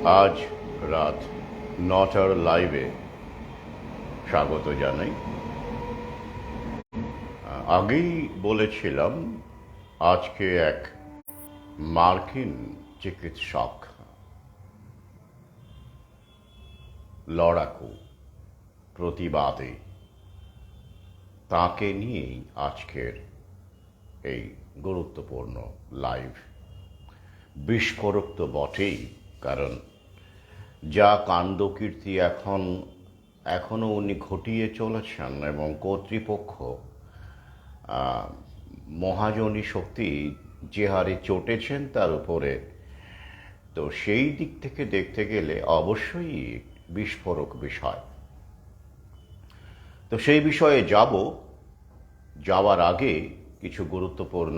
আজ রাত 9টার লাইভে স্বাগত জানাই। আগেই বলেছিলাম আজকে এক মার্কিন চিকিৎসক, লড়াকু, প্রতিবাদী, তাকে নিয়েই আজকের এই গুরুত্বপূর্ণ লাইভ। বিস্ফোরক তো বটেই, কারণ যা কাণ্ডকীর্তি এখনও উনি ঘটিয়ে চলেছেন এবং কর্তৃপক্ষ মহাজনী শক্তি যে হারে চটেছেন তার উপরে, তো সেই দিক থেকে দেখতে গেলে অবশ্যই বিস্ফোরক বিষয়। তো সেই বিষয়ে যাওয়ার আগে কিছু গুরুত্বপূর্ণ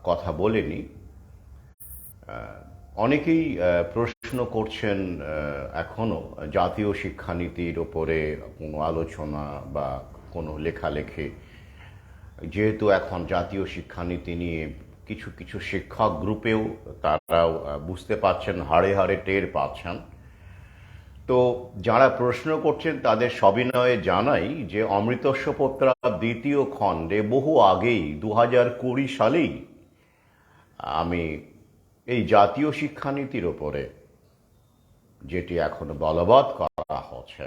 কথা বলে নিই। অনেকেই প্রশ্ন করছেন এখনও জাতীয় শিক্ষানীতির ওপরে কোনো আলোচনা বা কোনো লেখালেখি, যেহেতু এখন জাতীয় শিক্ষানীতি নিয়ে কিছু কিছু শিক্ষক গ্রুপেও তারাও বুঝতে পারছেন, হাড়ে হাড়ে টের পাচ্ছেন। তো যারা প্রশ্ন করছেন তাদের সবিনয়ে জানাই যে অমৃতস্য পত্রা দ্বিতীয় খণ্ডে বহু আগেই 2020 সালেই আমি এই জাতীয় শিক্ষানীতির ওপরে, যেটি এখন বলবৎ করা হচ্ছে,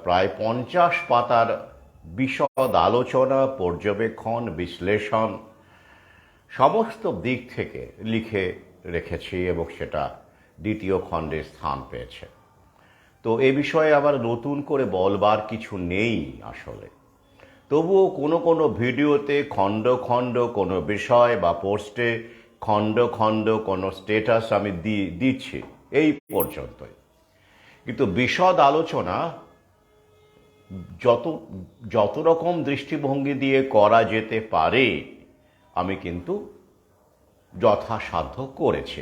প্রায় 50 পাতার বিশদ আলোচনা, পর্যবেক্ষণ, বিশ্লেষণ সমস্ত দিক থেকে লিখে রেখেছি এবং সেটা দ্বিতীয় খণ্ডে স্থান পেয়েছে। তো এ বিষয়ে আবার নতুন করে বলবার কিছু নেই আসলে। তবুও কোনো কোনো ভিডিওতে খণ্ড খণ্ড কোনো বিষয় বা পোস্টে খণ্ড খণ্ড কোনো স্ট্যাটাস আমি দিচ্ছি, এই পর্যন্তই। কিন্তু বিশদ আলোচনা যত রকম দৃষ্টিভঙ্গি দিয়ে করা যেতে পারে আমি কিন্তু যথাসাধ্য করেছি।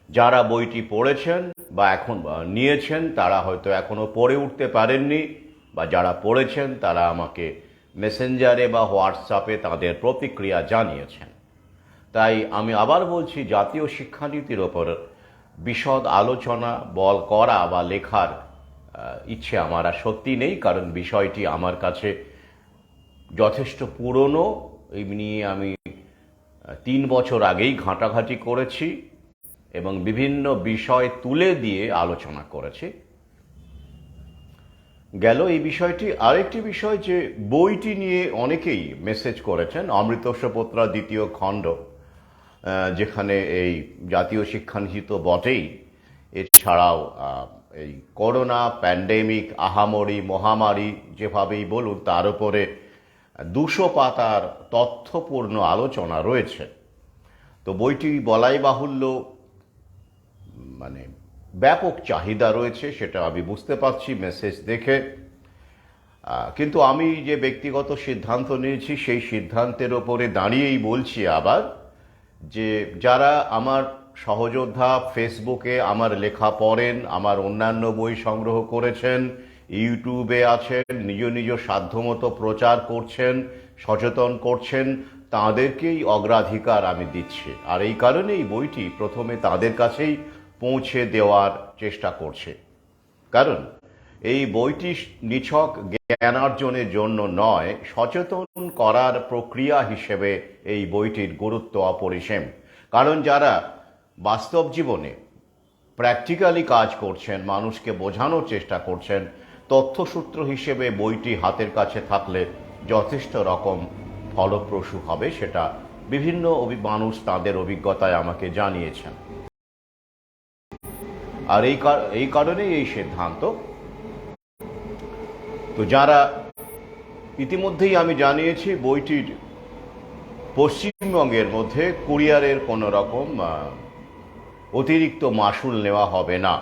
যারা বইটি পড়েছেন বা এখন নিয়েছেন তারা হয়তো এখনো পড়ে উঠতে পারেননি, বা যারা পড়েছেন তারা আমাকে মেসেঞ্জারে বা হোয়াটসঅ্যাপে তাদের প্রতিক্রিয়া জানিয়েছেন। তাই আমি আবার বলছি, জাতীয় শিক্ষানীতির ওপর বিশদ আলোচনা করা বা লেখার ইচ্ছে আমার আর সত্যি নেই, কারণ বিষয়টি আমার কাছে যথেষ্ট পুরনো। এই নিয়ে আমি 3 বছর আগেই ঘাঁটাঘাঁটি করেছি এবং বিভিন্ন বিষয় তুলে দিয়ে আলোচনা করেছি। গেল এই বিষয়টি। আরেকটি বিষয়, যে বইটি নিয়ে অনেকেই মেসেজ করেছেন, অমৃতস্য পত্রা দ্বিতীয় খণ্ড, যেখানে এই জাতীয় শিক্ষানীতি তো বটেই, এছাড়াও এই করোনা প্যান্ডেমিক, আহামরি, মহামারী যেভাবেই বলুন, তার উপরে 200 পাতার তথ্যপূর্ণ আলোচনা রয়েছে। তো বইটি বলাই বাহুল্য মানে ব্যাপক চাহিদা রয়েছে, সেটা আমি বুঝতে পারছি মেসেজ দেখে। কিন্তু আমি যে ব্যক্তিগত সিদ্ধান্ত নিয়েছি সেই সিদ্ধান্তের ওপরে দাঁড়িয়েই বলছি আবার, যে যারা আমার সহযোদ্ধা, ফেসবুকে আমার লেখা পড়েন, আমার অন্যান্য বই সংগ্রহ করেছেন, ইউটিউবে আছেন, নিজ নিজ সাধ্যমতো প্রচার করছেন, সচেতন করছেন, তাদেরকেই অগ্রাধিকার আমি দিচ্ছি। আর এই কারণেই বইটি প্রথমে তাদের কাছেই পৌঁছে দেওয়ার চেষ্টা করছে। কারণ এই বইটি নিছক জ্ঞানার্জনের জন্য নয়, সচেতন করার প্রক্রিয়া হিসেবে এই বইটির গুরুত্ব অপরিসীম। কারণ যারা বাস্তব জীবনে প্র্যাকটিক্যালি কাজ করছেন, মানুষকে বোঝানোর চেষ্টা করছেন, তথ্যসূত্র হিসেবে বইটি হাতের কাছে থাকলে যথেষ্ট রকম ফলপ্রসূ হবে, সেটা বিভিন্ন মানুষ তাদের অভিজ্ঞতায় আমাকে জানিয়েছেন। আর এই কারণেই এই সিদ্ধান্ত। তো যারা ইতিমধ্যেই আমি জানিয়েছি, বইটির পশ্চিমবঙ্গের মধ্যে কুরিয়ারের কোনো রকম অতিরিক্ত মাশুল নেওয়া হবে না।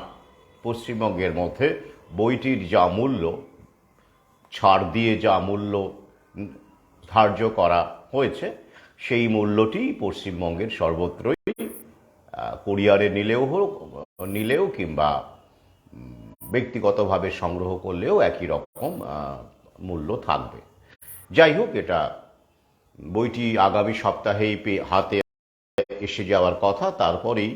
পশ্চিমবঙ্গের মধ্যে বইটির যা মূল্য, ছাড় দিয়ে যা মূল্য ধার্য করা হয়েছে, সেই মূল্যটি পশ্চিমবঙ্গের সর্বত্রই কুরিয়ারে নিলেও কিংবা ব্যক্তিগতভাবে সংগ্রহ করলেও একই রকম মূল্য থাকবে। যাই হোক, এটা বইটি আগামী সপ্তাহেই হাতে এসে যাওয়ার কথা। তারপরেই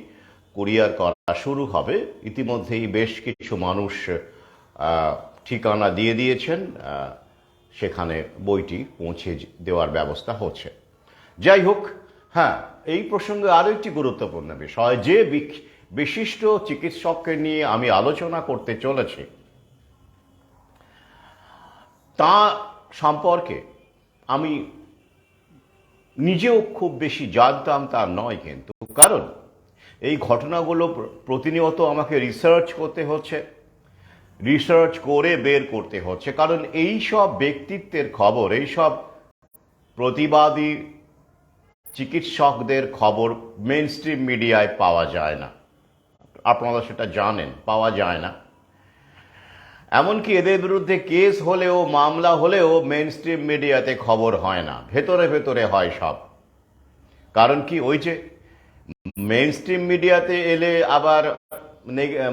কুরিয়ার করা শুরু হবে। ইতিমধ্যেই বেশ কিছু মানুষ ঠিকানা দিয়ে দিয়েছেন, সেখানে বইটি পৌঁছে দেওয়ার ব্যবস্থা হচ্ছে। যাই হোক, হ্যাঁ, এই প্রসঙ্গে আরও একটি গুরুত্বপূর্ণ বিষয়, যে বিশিষ্ট চিকিৎসককে নিয়ে আমি আলোচনা করতে চলেছি তা সম্পর্কে আমি নিজেও খুব বেশি জানতাম তা নয়, কিন্তু কারণ এই ঘটনাগুলো প্রতিনিয়ত আমাকে রিসার্চ করতে হচ্ছে, রিসার্চ করে বের করতে হচ্ছে, কারণ এই সব ব্যক্তিত্বের খবর, এই সব প্রতিবাদী চিকিৎসকদের খবর মেইন স্ট্রিম মিডিয়ায় পাওয়া যায় না। আপনারা সেটা জানেন, পাওয়া যায় না। এমনকি এদের বিরুদ্ধে কেস হলেও, মামলা হলেও মেইন স্ট্রিম মিডিয়াতে খবর হয় না, ভেতরে ভেতরে হয় সব। কারণ কি, ওই যে মেইন স্ট্রিম মিডিয়াতে এলে আবার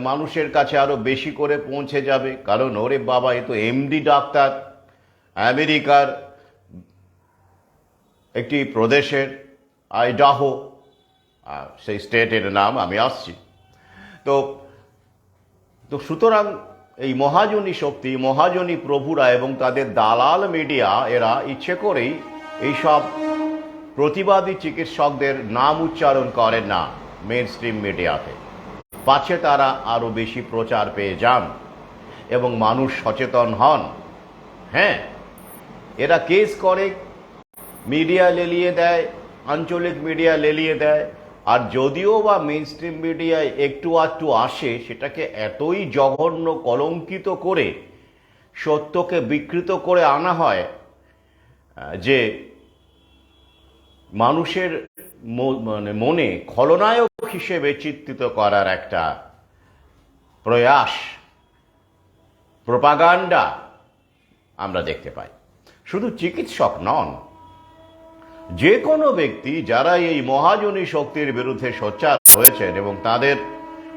মানুষের কাছে আরো বেশি করে পৌঁছে যাবে, কারণ ওরে বাবা, এ তো এমডি ডাক্তার, আমেরিকার একটি প্রদেশের, আইডাহো, সেই স্টেটের নাম আমি আসছি। তো সুতরাং এই মহাজনী শক্তি, মহাজনী প্রভুরা এবং তাদের দালাল মিডিয়া, এরা ইচ্ছে করেই এইসব প্রতিবাদী চিকিৎসকদের নাম উচ্চারণ করেন না মেইন স্ট্রিম মিডিয়াতে, পাছে তারা আরো বেশি প্রচার পেয়ে যান এবং মানুষ সচেতন হন। হ্যাঁ, এরা কেস করে, মিডিয়া লেলিয়ে দেয়, আঞ্চলিক মিডিয়া লেলিয়ে দেয়, আর যদিও বা মেইন স্ট্রিম মিডিয়ায় একটু আধটু আসে, সেটাকে এতই জঘন্য কলঙ্কিত করে সত্যকে বিকৃত করে আনা হয় যে মানুষের মনে খলনায়ক হিসেবে চিত্রিত করার একটা প্রয়াস, প্রোপাগান্ডা আমরা দেখতে পাই। শুধু চিকিৎসক নন, যে কোনো ব্যক্তি যারা এই মহাজনী শক্তির বিরুদ্ধে সোচ্চার হয়েছেন এবং তাদের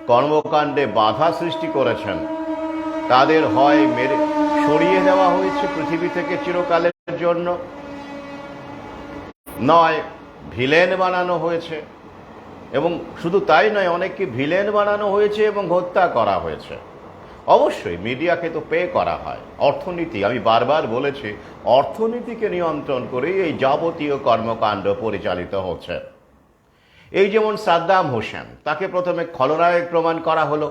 কর্মকাণ্ডে বাধা সৃষ্টি করেছেন, তাদের হয় মেরে সরিয়ে দেওয়া হয়েছে পৃথিবী থেকে চিরকালের জন্য, নয় ভিলেন বানানো হয়েছে। এবং শুধু তাই নয়, অনেককে ভিলেন বানানো হয়েছে এবং হত্যা করা হয়েছে। অবশ্যই মিডিয়াকে তো পে করা হয়, অর্থনীতি, আমি বারবার বলেছি, অর্থনীতিকে নিয়ন্ত্রণ করেই এই যাবতীয় কর্মকাণ্ড পরিচালিত হচ্ছে। এই যেমন সাদ্দাম হোসেন, তাকে প্রথমে খলনায়ক প্রমাণ করা হলো,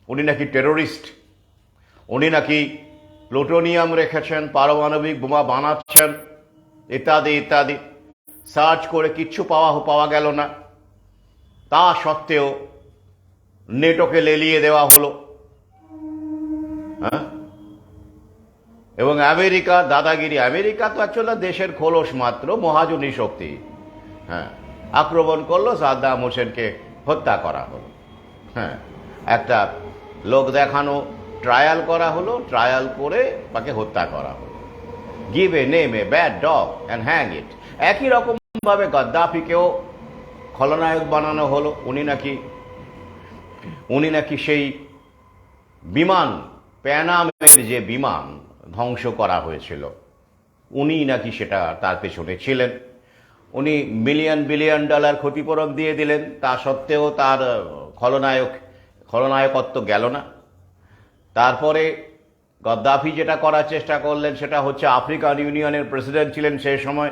উনি নাকি টেরোরিস্ট, উনি নাকি প্লুটোনিয়াম রেখেছেন, পারমাণবিক বোমা বানাচ্ছেন, ইত্যাদি ইত্যাদি। সার্চ করে কিচ্ছু পাওয়া গেল না, তা সত্ত্বেও নেটোকে লেলিয়ে দেওয়া হলো। হ্যাঁ, এবং আমেরিকা দাদাগিরি, আমেরিকা তো অ্যাকচুয়ালি দেশের খোলস মাত্র, মহাজনী শক্তি। হ্যাঁ, আক্রমণ করলো, সাদ্দাম হোসেনকে হত্যা করা হলো। হ্যাঁ, একটা লোক দেখানো ট্রায়াল করা হলো, ট্রায়াল করে তাকে হত্যা করা হলো। Give a name a bad dog and hang it. একই রকম ভাবে গাদ্দাফিকেও খলনায়ক বানানো হলো। উনি নাকি সেই বিমান, প্যানামের যে বিমান ধ্বংস করা হয়েছিল, উনি নাকি সেটা তার পেছনে ছিলেন। উনি বিলিয়ন ডলার ক্ষতিপূরণ দিয়ে দিলেন, তা সত্ত্বেও তার খলনায়কত্ব গেল না। তারপরে গাদ্দাফি যেটা করার চেষ্টা করলেন, সেটা হচ্ছে, আফ্রিকান ইউনিয়নের প্রেসিডেন্ট ছিলেন সেই সময়,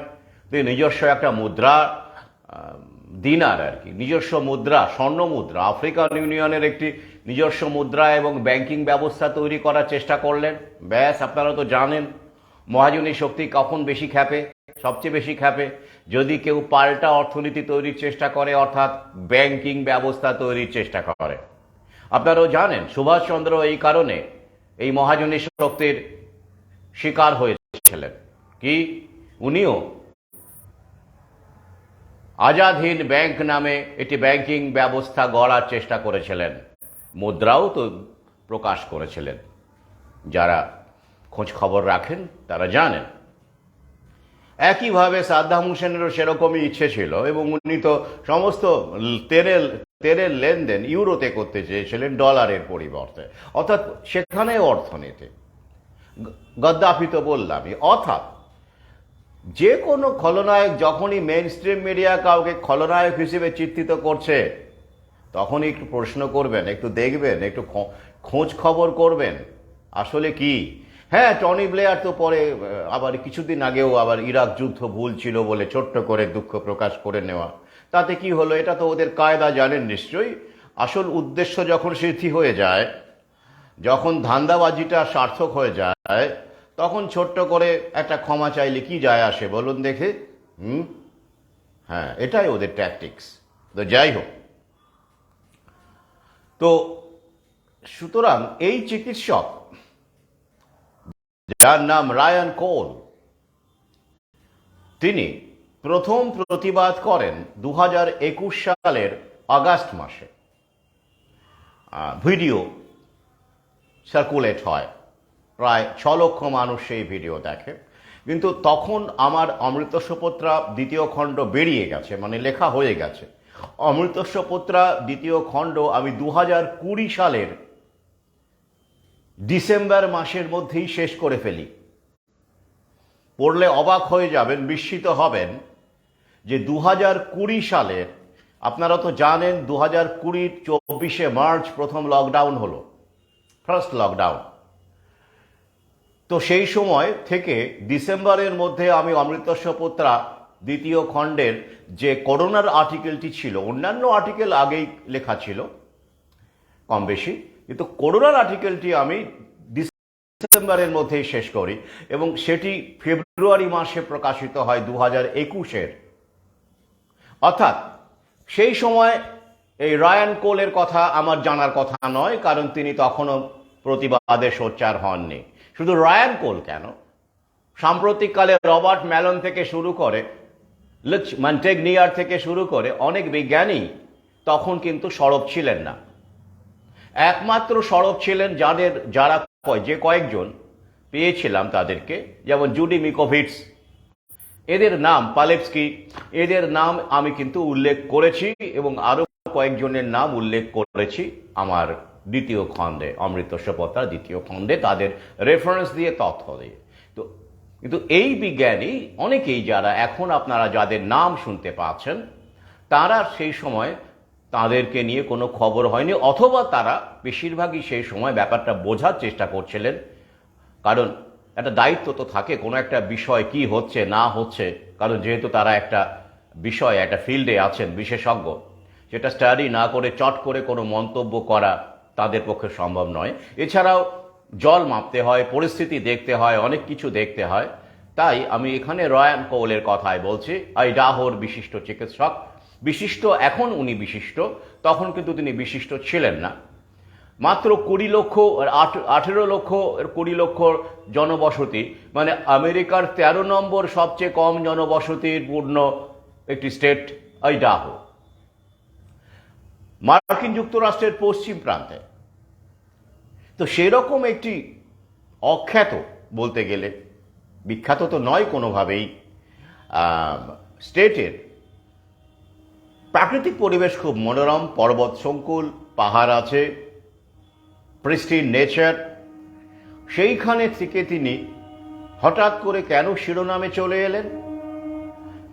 তিনি নিজস্ব একটা মুদ্রা, দিনার আর কি, নিজস্ব মুদ্রা, স্বর্ণ মুদ্রা, আফ্রিকান ইউনিয়নের একটি নিজস্ব মুদ্রা এবং ব্যাংকিং ব্যবস্থা তৈরি করার চেষ্টা করলেন। ব্যাস, আপনারা তো জানেন মহাজনী শক্তি কখন বেশি খ্যাপে, সবচেয়ে বেশি খ্যাপে যদি কেউ পাল্টা অর্থনীতি তৈরির চেষ্টা করে, অর্থাৎ ব্যাংকিং ব্যবস্থা তৈরির চেষ্টা করে। আপনারাও জানেন সুভাষচন্দ্র এই কারণে এই মহাজনী শক্তির শিকার হয়েছিলেন। কি, উনিও আজাদ হিন্দ ব্যাংক নামে একটি ব্যাংকিং ব্যবস্থা গড়ার চেষ্টা করেছিলেন, মুদ্রাও তো প্রকাশ করেছিলেন। যারা খোঁজ খবর রাখেন তারা জানেন। একইভাবে সাদ্দাম হোসেনেরও সেরকমই ইচ্ছে ছিল এবং উনি তো সমস্ত তেলের লেনদেন ইউরোতে করতে চেয়েছিলেন ডলারের পরিবর্তে, অর্থাৎ সেখানে অর্থনীতি। গাদ্দাফি তো বললামই। অর্থাৎ যে কোনো খলনায়ক যখনই মেইন স্ট্রিম মিডিয়া কাউকে খলনায়ক হিসেবে চিত্রিত করছে, তখন একটু প্রশ্ন করবেন, একটু দেখবেন, একটু খোঁজ খবর করবেন আসলে কি। হ্যাঁ, টনি ব্লেয়ার তো পরে আবার কিছুদিন আগেও আবার ইরাক যুদ্ধ ভুল ছিল বলে ছোট্ট করে দুঃখ প্রকাশ করে নেওয়া, তাতে কি হলো? এটা তো ওদের কায়দা জানেন নিশ্চয়ই। আসল উদ্দেশ্য যখন সিদ্ধি হয়ে যায়, যখন ধান্দাবাজিটা সার্থক হয়ে যায়, তখন ছোট্ট করে একটা ক্ষমা চাইলে কি যায় আসে বলুন দেখে? হ্যাঁ, এটাই ওদের ট্যাকটিক্স। তো যাই হোক, তো সুতরাং এই চিকিৎসক যার নাম রায়ান কোল, তিনি প্রথম প্রতিবাদ করেন 2021 সালের আগস্ট মাসে। ভিডিও সার্কুলেট হয়, প্রায় 6 লক্ষ মানুষ সেই ভিডিও দেখে। কিন্তু তখন আমার অমৃতস্বপত্রা দ্বিতীয় খণ্ড বেরিয়ে গেছে, মানে লেখা হয়ে গেছে। অমৃতস্বপত্রা দ্বিতীয় খণ্ড আমি 2020 সালের ডিসেম্বর মাসের মধ্যেই শেষ করে ফেলি। পড়লে অবাক হয়ে যাবেন, বিস্মিত হবেন যে 2020 সালের, আপনারা তো জানেন 2020 24শে মার্চ প্রথম লকডাউন হলো, ফার্স্ট লকডাউন। তো সেই সময় থেকে ডিসেম্বরের মধ্যে আমি অমৃতস্বপত্রা দ্বিতীয় খণ্ডের যে করোনার আর্টিকেলটি ছিল, অন্যান্য আর্টিকেল আগেই লেখা ছিল কম বেশি, কিন্তু করোনার আর্টিকেলটি আমি ডিসেম্বরের মধ্যেই শেষ করি এবং সেটি ফেব্রুয়ারি মাসে প্রকাশিত হয় 2021-এর। অর্থাৎ সেই সময় এই রায়ান কোলের কথা আমার জানার কথা নয়, কারণ তিনি তখনও প্রতিবাদে সোচ্চার হননি। শুধু রায়ান কোল কেন, সাম্প্রতিককালে রবার্ট ম্যালন থেকে শুরু করে, লুচ মন্টেগনিয়ার থেকে শুরু করে অনেক বিজ্ঞানী তখন কিন্তু সরব ছিলেন না। একমাত্র সরব ছিলেন যারা যে কয়েকজন পেয়েছিলাম তাদেরকে, যেমন জুডি মিকোভিটস, এদের নাম, পালেপস্কি, এদের নাম আমি কিন্তু উল্লেখ করেছি এবং আরো কয়েকজনের নাম উল্লেখ করেছি আমার দ্বিতীয় খণ্ডে, অমৃতস্বপত্রা দ্বিতীয় খণ্ডে, তাদের রেফারেন্স দিয়ে, তথ্য দিয়ে। তো কিন্তু এই বিজ্ঞানী অনেকেই, যারা এখন আপনারা যাদের নাম শুনতে পাচ্ছেন, তারা সেই সময় তাদেরকে নিয়ে কোনো খবর হয়নি, অথবা তারা বেশিরভাগই সেই সময় ব্যাপারটা বোঝার চেষ্টা করছিলেন। কারণ একটা দায়িত্ব তো থাকে, কোনো একটা বিষয় কি হচ্ছে না হচ্ছে, কারণ যেহেতু তারা একটা বিষয়, একটা ফিল্ডে আছেন, বিশেষজ্ঞ, সেটা স্টাডি না করে চট করে কোনো মন্তব্য করা তাদের পক্ষে সম্ভব নয়। এছাড়াও জল মাপতে হয়, পরিস্থিতি দেখতে হয়, অনেক কিছু দেখতে হয়। তাই আমি এখানে রায়ান কোলের কথাই বলছি, আইডাহোর বিশিষ্ট চিকিৎসক। বিশিষ্ট, এখন উনি বিশিষ্ট, তখন কিন্তু তিনি বিশিষ্ট ছিলেন না। মাত্র 20 লক্ষ, 18 লক্ষ, 20 লক্ষ জনবসতি, মানে আমেরিকার 13 নম্বর সবচেয়ে কম জনবসতির পূর্ণ একটি স্টেট আইডাহো, মার্কিন যুক্তরাষ্ট্রের পশ্চিম প্রান্তে। তো সেরকম একটি অখ্যাত, বলতে গেলে বিখ্যাত তো নয় কোনোভাবেই, স্টেটের প্রাকৃতিক পরিবেশ খুব মনোরম, পর্বত সংকুল, পাহাড় আছে, প্রিস্টিন নেচার। সেইখানে থেকে তিনি হঠাৎ করে কেন শিরোনামে চলে এলেন?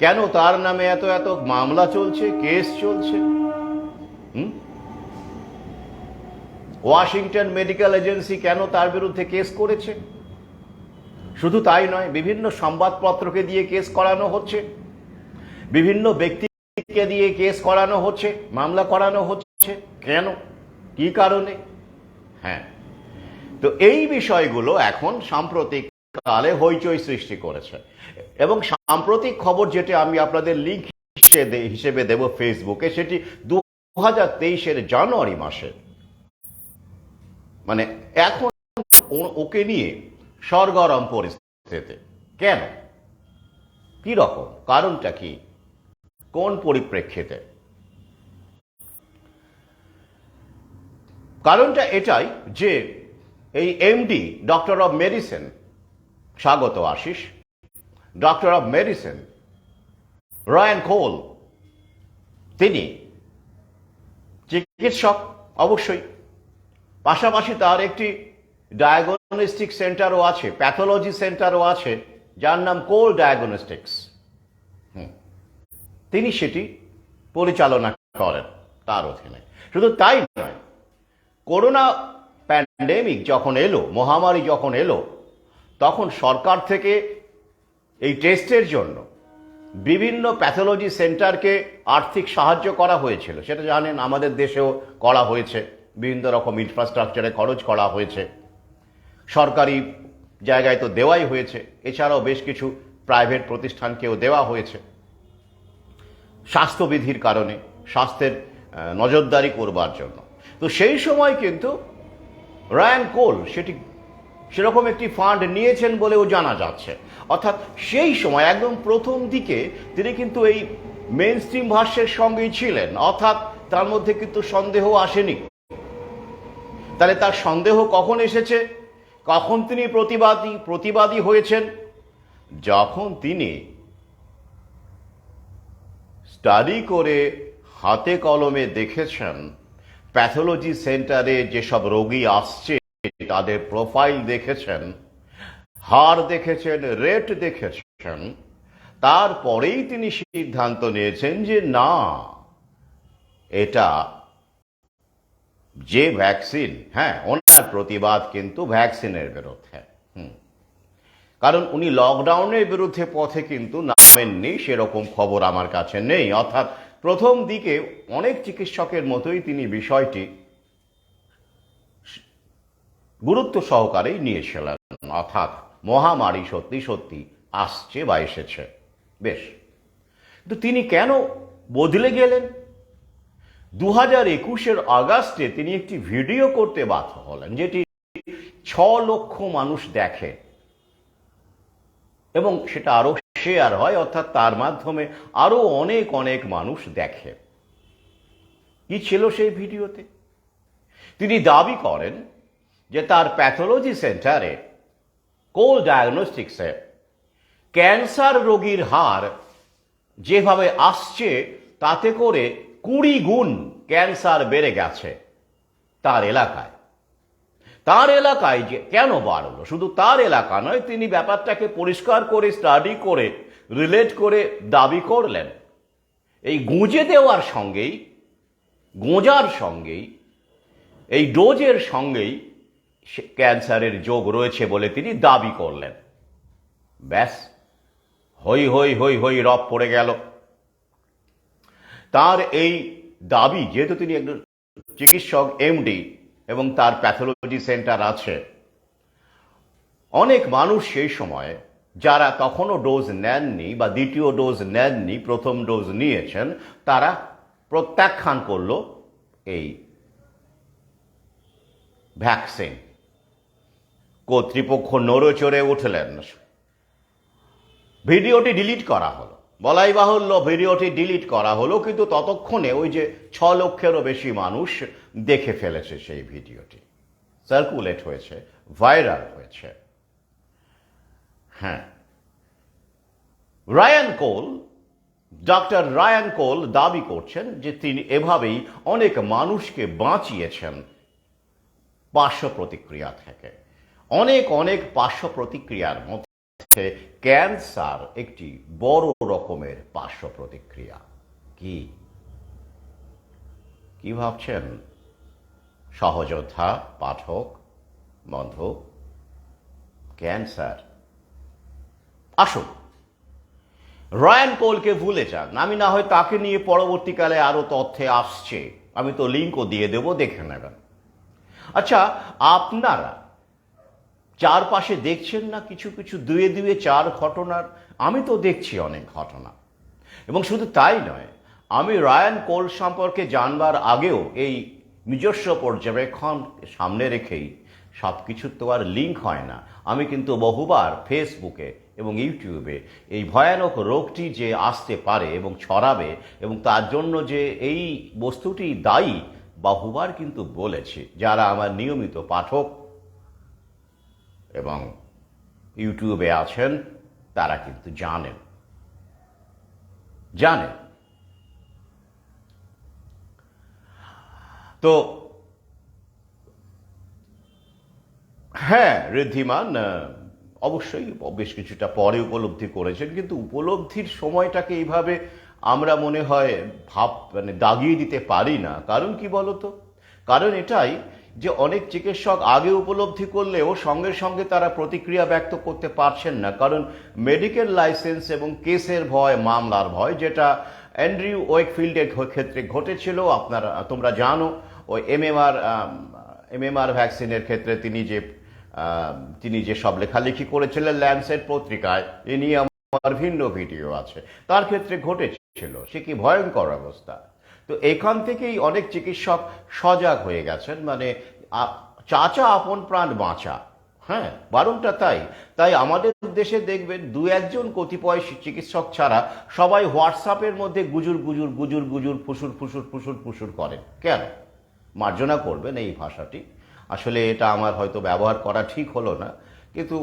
কেন তার নামে এত এত মামলা চলছে, কেস চলছে? ওয়াশিংটন মেডিকেল এজেন্সি কেন তার বিরুদ্ধে কেস করেছে? শুধু তাই নয়, বিভিন্ন সংবাদপত্রকে দিয়ে কেস করানো হচ্ছে, বিভিন্ন ব্যক্তিকে দিয়ে কেস করানো হচ্ছে, মামলা করানো হচ্ছে। কেন, কি কারণে? হ্যাঁ, তো এই বিষয়গুলো এখন সাম্প্রতিক কালে হইচই সৃষ্টি করেছে। এবং সাম্প্রতিক খবর যেটা আমি আপনাদের লিঙ্ক হিসেবে দেব ফেসবুকে, সেটি 2023-এর জানুয়ারি মাসে। মানে এখন ওকে নিয়ে সরগরম পরিস্থিতি। কেন, কি রকম, কারণটা কি, কোন পরিপ্রেক্ষিতে? কারণটা এটাই যে এই এমডি, ডক্টর অব মেডিসিন, স্বাগত Ashis, doctor of medicine Ryan Cole, তিনি চিকিৎসক অবশ্যই, পাশাপাশি তার একটি ডায়াগনস্টিক সেন্টারও আছে, প্যাথোলজি সেন্টারও আছে, যার নাম কোল ডায়াগনস্টিক্স। তিনি সেটি পরিচালনা করেন তার অধীনে। শুধু তাই নয়, করোনা প্যান্ডেমিক যখন এলো, মহামারী যখন এলো, তখন সরকার থেকে এই টেস্টের জন্য বিভিন্ন প্যাথোলজি সেন্টারকে আর্থিক সাহায্য করা হয়েছিল। সেটা জানেন, আমাদের দেশেও করা হয়েছে, বিভিন্ন রকম ইনফ্রাস্ট্রাকচারে খরচ করা হয়েছে, সরকারি জায়গায় তো দেওয়াই হয়েছে, এছাড়াও বেশ কিছু প্রাইভেট প্রতিষ্ঠানকেও দেওয়া হয়েছে স্বাস্থ্যবিধির কারণে, স্বাস্থ্যের নজরদারি করবার জন্য। তো সেই সময় কিন্তু রায়ান কোল সেরকম একটি ফান্ড নিয়েছেন বলেও জানা যাচ্ছে। অর্থাৎ সেই সময় একদম প্রথম দিকে তিনি কিন্তু এই মেইন স্ট্রিম ভাষ্যের সঙ্গেই ছিলেন, অর্থাৎ তার মধ্যে কিন্তু সন্দেহ আসেনি। তাহলে তার সন্দেহ কখন এসেছে, কখন তিনি প্রতিবাদী হয়েছেন? যখন তিনি স্টাডি করে হাতে কলমে দেখেছেন প্যাথোলজি সেন্টারে যেসব রোগী আসছে তাদের প্রোফাইল দেখেছেন, হার দেখেছেন, রেট দেখেছেন, তারপরেই তিনি সিদ্ধান্ত নিয়েছেন যে না, এটা যে ভ্যাকসিন, হ্যাঁ, ওনার প্রতিবাদ কিন্তু ভ্যাকসিনের বিরুদ্ধে। কারণ উনি লকডাউনের বিরুদ্ধে পথে কিন্তু নামেননি, সেরকম খবর আমার কাছে নেই। অর্থাৎ প্রথম দিকে অনেক চিকিৎসকের মতোই তিনি বিষয়টি গুরুত্ব সহকারেই নিয়েছিলেন, অর্থাৎ মহামারী সত্যি সত্যি আসছে বা এসেছে। বেশ, কিন্তু তিনি কেন বদলে গেলেন? 2021 আগস্টে তিনি একটি ভিডিও করতে বাধ্য হলেন, যেটি 6 লক্ষ মানুষ দেখে এবং সেটা আরো শেয়ার হয়, অর্থাৎ তার মাধ্যমে আরো অনেক অনেক মানুষ দেখে। কি ছিল সেই ভিডিওতে? তিনি দাবি করেন যে তার প্যাথোলজি সেন্টারে, কোল ডায়াগনস্টিক্সে, ক্যান্সার রোগীর হার যেভাবে আসছে তাতে করে 20 গুণ ক্যান্সার বেড়ে গেছে তার এলাকায়। তার এলাকায় যে কেন বাড়লো, শুধু তার এলাকা নয়, তিনি ব্যাপারটাকে পরিষ্কার করে স্টাডি করে রিলেট করে দাবি করলেন এই গুঁজে দেওয়ার সঙ্গেই, গোঁজার সঙ্গেই, এই ডোজের সঙ্গেই ক্যান্সারের যোগ রয়েছে বলে তিনি দাবি করলেন। ব্যাস, হই হই হই হই রব পড়ে গেল। তার এই দাবি, যেহেতু তিনি একজন চিকিৎসক, এমডি, এবং তার প্যাথোলজি সেন্টার আছে, অনেক মানুষ সেই সময় যারা তখনও ডোজ নেননি বা দ্বিতীয় ডোজ নেননি, প্রথম ডোজ নিয়েছেন, তারা প্রত্যাখ্যান করলো এই ভ্যাকসিন। কর্তৃপক্ষ নড়েচড়ে উঠলেন, ভিডিওটি ডিলিট করা হলো। বলাই বাহুল্য, ভিডিওটি ডিলিট করা হলো, কিন্তু ততক্ষণে ওই যে 6 লক্ষেরও বেশি মানুষ দেখে ফেলেছে সেই ভিডিওটি, সার্কুলেট হয়েছে, ভাইরাল হয়েছে। হ্যাঁ, ডক্টর রায়ান কোল দাবি করছেন যে তিনি এভাবেই অনেক মানুষকে বাঁচিয়েছেন পার্শ্ব প্রতিক্রিয়া থেকে। অনেক অনেক পার্শ্ব প্রতিক্রিয়ার মধ্যে ক্যান্সার একটি বড় রকমের পার্শ্ব প্রতিক্রিয়া। কি ভাবছেন সহযোদ্ধা, পাঠক, বন্ধু? ক্যান্সার। আসুন, রায়ান কোলকে ভুলে যান। আমি না হয় তাকে নিয়ে পরবর্তীকালে আরো তথ্যে আসছে, আমি তো লিঙ্কও দিয়ে দেব, দেখে নেবেন। আচ্ছা, আপনারা চারপাশে দেখছেন না কিছু কিছু দুয়ে দুয়ে চার ঘটনার? আমি তো দেখছি অনেক ঘটনা। এবং শুধু তাই নয়, আমি রায়ান কোল সম্পর্কে জানবার আগেও এই নিজস্ব পর্যবেক্ষণ সামনে রেখেই, সব কিছুর তো আর লিঙ্ক হয় না, আমি কিন্তু বহুবার ফেসবুকে এবং ইউটিউবে এই ভয়ানক রোগটি যে আসতে পারে এবং ছড়াবে এবং তার জন্য যে এই বস্তুটি দায়ী, বহুবার কিন্তু বলেছি। যারা আমার নিয়মিত পাঠক এবং ইউটিউবে আছেন তারা কিন্তু জানেন। তো হ্যাঁ, ঋদ্ধিমান অবশ্যই বেশ কিছুটা পরে উপলব্ধি করেছেন, কিন্তু উপলব্ধির সময়টাকে এইভাবে আমরা মনে হয় দাগিয়ে দিতে পারি না। কারণ কি বলতো? কারণ এটাই যে অনেক চিকিৎসক আগে উপলব্ধি করলেও সঙ্গে সঙ্গে তারা প্রতিক্রিয়া ব্যক্ত করতে পারছেন না, কারণ মেডিকেল লাইসেন্স এবং কেসের ভয়, মামলার ভয়, যেটা অ্যান্ড্রিউ ওয়েকফিল্ডের ক্ষেত্রে ঘটেছিল। তোমরা জানো, ওই এমএমআর ভ্যাকসিনের ক্ষেত্রে তিনি যে সব লেখালেখি করেছিলেন ল্যান্সেট পত্রিকায়, এ নিয়ে আমার ভিন্ন ভিডিও আছে, তার ক্ষেত্রে ঘটেছিল। সে কি ভয়ঙ্কর অবস্থা! তো এখান থেকেই অনেক চিকিৎসক সজাগ হয়ে গেছেন, চাচা আপন প্রাণ বাঁচা। হ্যাঁ, বারণটা তাই। তাই আমাদের দেশে দেখবেন দু একজন কতিপয় চিকিৎসক ছাড়া সবাই হোয়াটসঅ্যাপের মধ্যে গুজুর গুজুর গুজুর গুজুর ফুসুর ফুসুর ফুসুর ফুসুর করেন। কেন? মার্জনা করবেন এই ভাষাটি, আসলে এটা আমার হয়তো ব্যবহার করা ঠিক হলো না, কিন্তু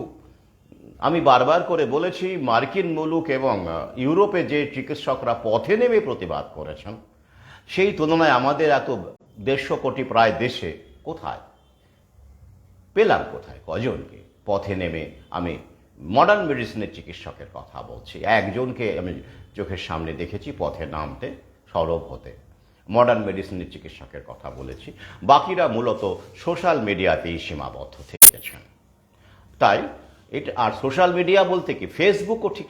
আমি বারবার করে বলেছি, মার্কিন মুলুক এবং ইউরোপে যে চিকিৎসকরা পথে নেমে প্রতিবাদ করেছেন, সেই তুলনায় আমাদের এত 150 কোটি প্রায় দেশে কোথায় পেলাম, কোথায় কজনকে পথে নেমে? আমি মডার্ন মেডিসিনের চিকিৎসকের কথা বলছি, একজনকে আমি চোখের সামনে দেখেছি পথে নামতে, সরব হতে। মডার্ন মেডিসিনের চিকিৎসকের কথা বলেছি, বাকিরা মূলত সোশ্যাল মিডিয়াতেই সীমাবদ্ধ থেকেছেন। তাই এটা, আর সোশ্যাল মিডিয়া বলতে কি, ফেসবুকও ঠিক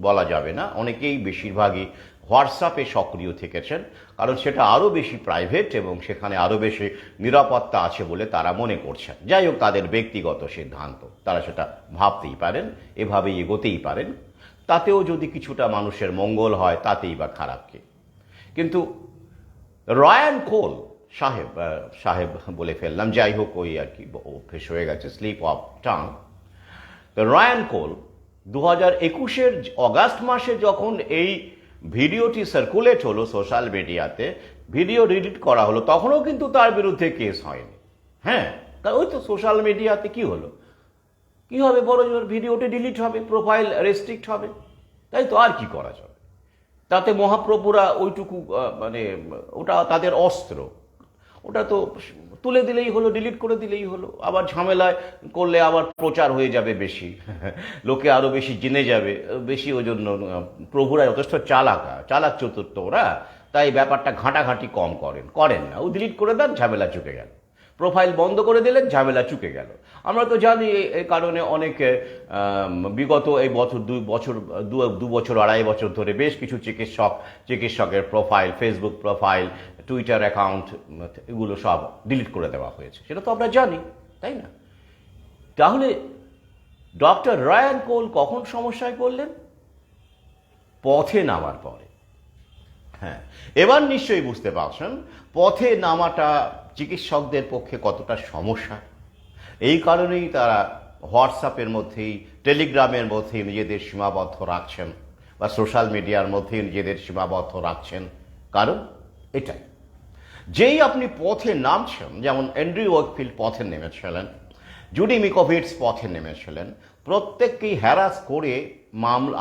বলা যাবে না, অনেকেই বেশিরভাগই হোয়াটসঅ্যাপে সক্রিয় থেকেছেন, কারণ সেটা আরও বেশি প্রাইভেট এবং সেখানে আরও বেশি নিরাপত্তা আছে বলে তারা মনে করছেন। যাই হোক, তাদের ব্যক্তিগত সিদ্ধান্ত, তারা সেটা ভাবতেই পারেন, এভাবেই এগোতেই পারেন, তাতেও যদি কিছুটা মানুষের মঙ্গল হয় তাতেই বা খারাপ কি। কিন্তু রায়ান কোল সাহেব বলে ফেললাম, যাই হোক, ওই আর কি অভ্যেস হয়ে গেছে, slip of tongue. Ryan Cole 2021-এর অগাস্ট মাসে যখন এই ভিডিওটি সার্কুলেট হলো সোশ্যাল মিডিয়াতে, ভিডিও ডিলিট করা হলো, তখনও কিন্তু তার বিরুদ্ধে কেস হয়নি। হ্যাঁ, কারণ ওই তো সোশ্যাল মিডিয়াতে কি হলো, কি হবে, বড় জোর ভিডিওটি ডিলিট হবে, প্রোফাইল রেস্ট্রিক্ট হবে, তাই তো, আর কি করা যাবে? তাতে মহাপ্রভুরা ওইটুকু ওটা তাদের অস্ত্র, ওটা তো তুলে দিলেই হলো, ডিলিট করে দিলেই হলো। আবার ঝামেলায় করলে আবার প্রচার হয়ে যাবে বেশি, লোকে আরো বেশি জেনে যাবে বেশি। ওই জন্য প্রভুরা যথেষ্ট চালাক চতুর্থ ওরা, তাই ব্যাপারটা ঘাঁটাঘাঁটি কম করেন না। ও ডিলিট করে দেন, ঝামেলা চুকে গেল। প্রোফাইল বন্ধ করে দিলেন, ঝামেলা চুকে গেল। আমরা তো জানি এই কারণে অনেক বিগত এই দু বছর আড়াই বছর ধরে বেশ কিছু চিকিৎসকের profile, Facebook profile, Twitter account, এগুলো সব ডিলিট করে দেওয়া হয়েছে, সেটা তো আমরা জানি, তাই না? তাহলে ডক্টর রায়ান কোল কখন সমস্যায় পড়লেন? পথে নামার পরে। হ্যাঁ, এবার নিশ্চয়ই বুঝতে পারছেন পথে নামাটা চিকিৎসকদের পক্ষে কতটা সমস্যা। এই কারণেই তারা হোয়াটসঅ্যাপের মধ্যেই, টেলিগ্রামের মধ্যেই নিজেদের সীমাবদ্ধ রাখছেন, বা সোশ্যাল মিডিয়ার মধ্যেই নিজেদের সীমাবদ্ধ রাখছেন। কারণ এটাই, যেই আপনি পথে নামছেন, যেমন অ্যান্ড্রিউ ওয়েকফিল্ড পথে নেমেছিলেন, জুডি মিকোভিটস পথে নেমেছিলেন, প্রত্যেককেই হ্যারাস করে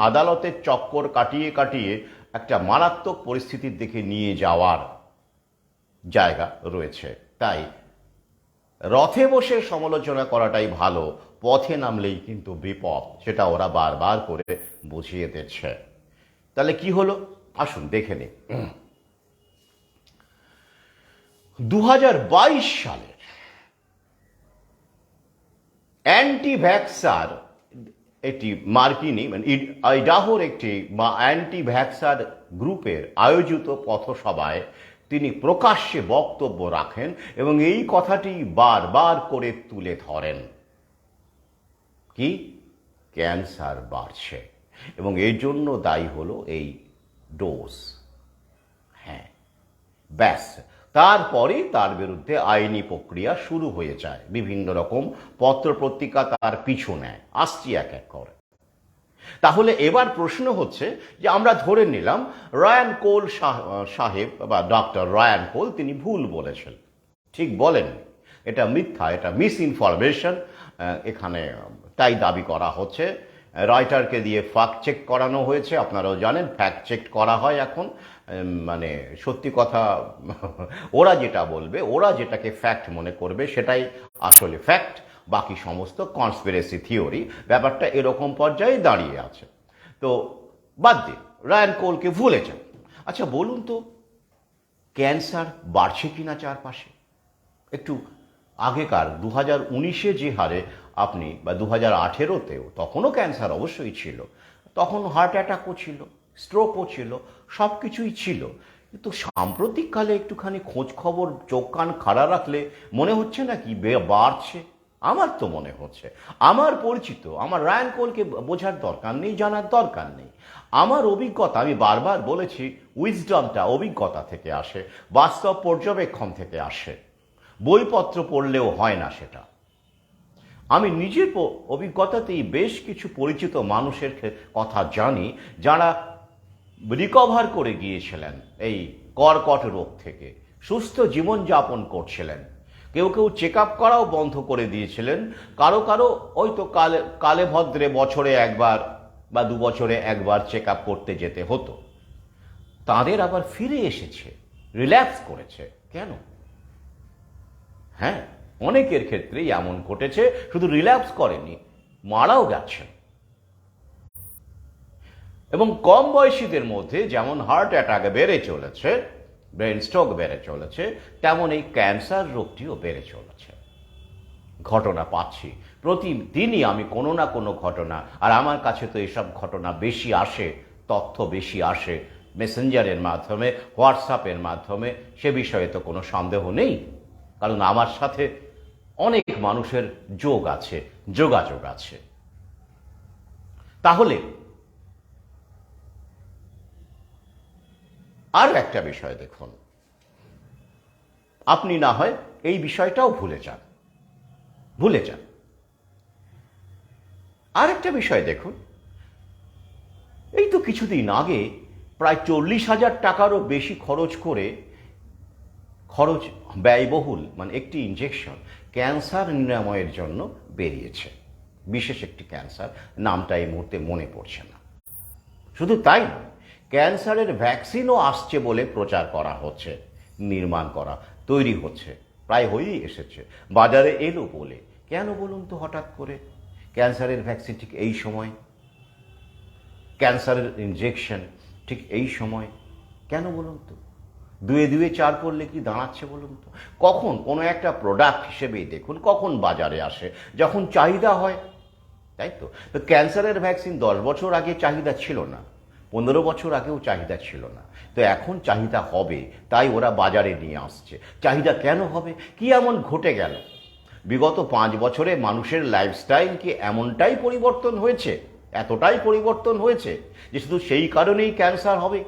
আদালতের চক্কর কাটিয়ে কাটিয়ে একটা মারাত্মক পরিস্থিতির দিকে নিয়ে যাওয়ার জায়গা রয়েছে। তাই রথে বসে সমালোচনা করাটাই ভালো, পথে নামলেই কিন্তু বিপদ, সেটা ওরা বারবার করে বুঝিয়ে দিচ্ছে। তাহলে কি হলো, আসুন দেখে নিই। 2022 সালের অ্যান্টি ভ্যাক্সার একটি মার্কিনী, আইডাহোর একটি অ্যান্টি ভ্যাক্সার গ্রুপের আয়োজিত পথসভায় তিনি প্রকাশ্যে বক্তব্য রাখেন এবং এই কথাটি বারবার করে তুলে ধরেন, কি ক্যান্সার বাড়ছে এবং এর জন্য দায়ী হলো এই ডোজ। হ্যাঁ, ব্যাস, তারপরে তার বিরুদ্ধে আইনি প্রক্রিয়া শুরু হয়ে যায়, বিভিন্ন রকম পত্রপত্রিকা তার পিছু নেয়। আসছি এক এক করে। তাহলে এবার প্রশ্ন হচ্ছে যে, আমরা ধরে নিলাম রায়ান কোল সাহেব বা ডক্টর রায়ান কোল তিনি ভুল বলেছেন, ঠিক বলেননি, এটা মিথ্যা, এটা মিস ইনফরমেশন এখানে তাই দাবি করা হচ্ছে। রয়টারকে দিয়ে ফ্যাক্ট চেক করানো হয়েছে, আপনারাও জানেন ফ্যাক্ট চেক করা হয় এখন, সত্যি কথা ওরা যেটা বলবে, ওরা যেটাকে ফ্যাক্ট মনে করবে সেটাই আসলে ফ্যাক্ট, বাকি সমস্ত কনস্পিরেসি থিওরি। ব্যাপারটা এরকম পর্যায়ে দাঁড়িয়ে আছে। তো বাদ দিন, রায়ান কোলকে ভুলে যান। আচ্ছা বলুন তো, ক্যান্সার বাড়ছে কিনা চারপাশে? একটু আগেকার 2019-এ যে হারে আপনি, বা 2018-তেও, তখনও ক্যান্সার অবশ্যই ছিল, তখন হার্ট অ্যাটাকও ছিল, স্ট্রোকও ছিল, সব কিছুই ছিল। কিন্তু সাম্প্রতিককালে একটুখানি খোঁজ খবর চোখ কান খাড়া রাখলে মনে হচ্ছে না কি বাড়ছে? আমার তো মনে হচ্ছে। আমার পরিচিত, আমার রায়ান কোলকে বোঝার দরকার নেই, জানার দরকার নেই। আমার অভিজ্ঞতা, আমি বারবার বলেছি, উইজডমটা অভিজ্ঞতা থেকে আসে, বাস্তব পর্যবেক্ষণ থেকে আসে, বইপত্র পড়লেও হয় না সেটা। আমি নিজের অভিজ্ঞতাতেই বেশ কিছু পরিচিত মানুষের কথা জানি যারা রিকভার করে গিয়েছিলেন এই কর্কট রোগ থেকে, সুস্থ জীবনযাপন করছিলেন। কেউ কেউ চেক আপ করাও বন্ধ করে দিয়েছিলেন, কারো কারো ওই তো কালে ভদ্রে বছরে একবার বা 2 বছরে একবার চেক আপ করতে যেতে হতো। তাদের আবার ফিরে এসেছে, রিল্যাক্স করেছে। কেন? হ্যাঁ, অনেকের ক্ষেত্রেই এমন ঘটেছে, শুধু রিল্যাক্স করেনি, মারাও গেছেন। এবং কম বয়সীদের মধ্যে যেমন হার্ট অ্যাটাক বেড়ে চলেছে, ব্রেন স্ট্রোক বেড়ে চলেছে, তেমন এই ক্যান্সার রোগটিও বেড়ে চলেছে। ঘটনা পাচ্ছি প্রতিদিনই আমি, কোনো না কোনো ঘটনা। আর আমার কাছে তো এসব ঘটনা বেশি আসে, তথ্য বেশি আসে মেসেঞ্জারের মাধ্যমে, হোয়াটসঅ্যাপের মাধ্যমে। সে বিষয়ে তো কোনো সন্দেহ নেই, কারণ আমার সাথে অনেক মানুষের যোগাযোগ আছে। তাহলে আর একটা বিষয় দেখুন, আপনি না হয় এই বিষয়টাও ভুলে যান। আর একটা বিষয় দেখুন, এই তো কিছুদিন আগে প্রায় 40,000 টাকারও বেশি ব্যয়বহুল, মানে একটি ইনজেকশন ক্যান্সার নিরাময়ের জন্য বেরিয়েছে। বিশেষ একটি ক্যান্সার, নামটা এই মুহূর্তে মনে পড়ছে না। শুধু তাই নয়, ক্যান্সারের ভ্যাকসিনও আসছে বলে প্রচার করা হচ্ছে, তৈরি হচ্ছে, প্রায় হয়েই এসেছে, বাজারে এলো বলে। কেন বলুন তো হঠাৎ করে ক্যান্সারের ভ্যাকসিন ঠিক এই সময়, ক্যান্সারের ইনজেকশন ঠিক এই সময়? কেন বলুন তো? 2-2 4 করলে কি দাঁড়াচ্ছে বলুন তো? কখন কোনো একটা প্রোডাক্ট হিসেবেই দেখুন, কখন বাজারে আসে? যখন চাহিদা হয়, তাই তো। তো ক্যান্সারের ভ্যাকসিন 10 বছর আগে চাহিদা ছিল না, 15 বছর আগেও চাহিদা ছিল না। তো এখন চাহিদা হবে, তাই ওরা বাজারে নিয়ে আসছে। চাহিদা কেন হবে? কি এমন ঘটে গেল? বিগত 5 বছরে মানুষের লাইফস্টাইল কি এমনটাই পরিবর্তন হয়েছে, এতটাই পরিবর্তন হয়েছে যে শুধু সেই কারণেই ক্যান্সার হবে?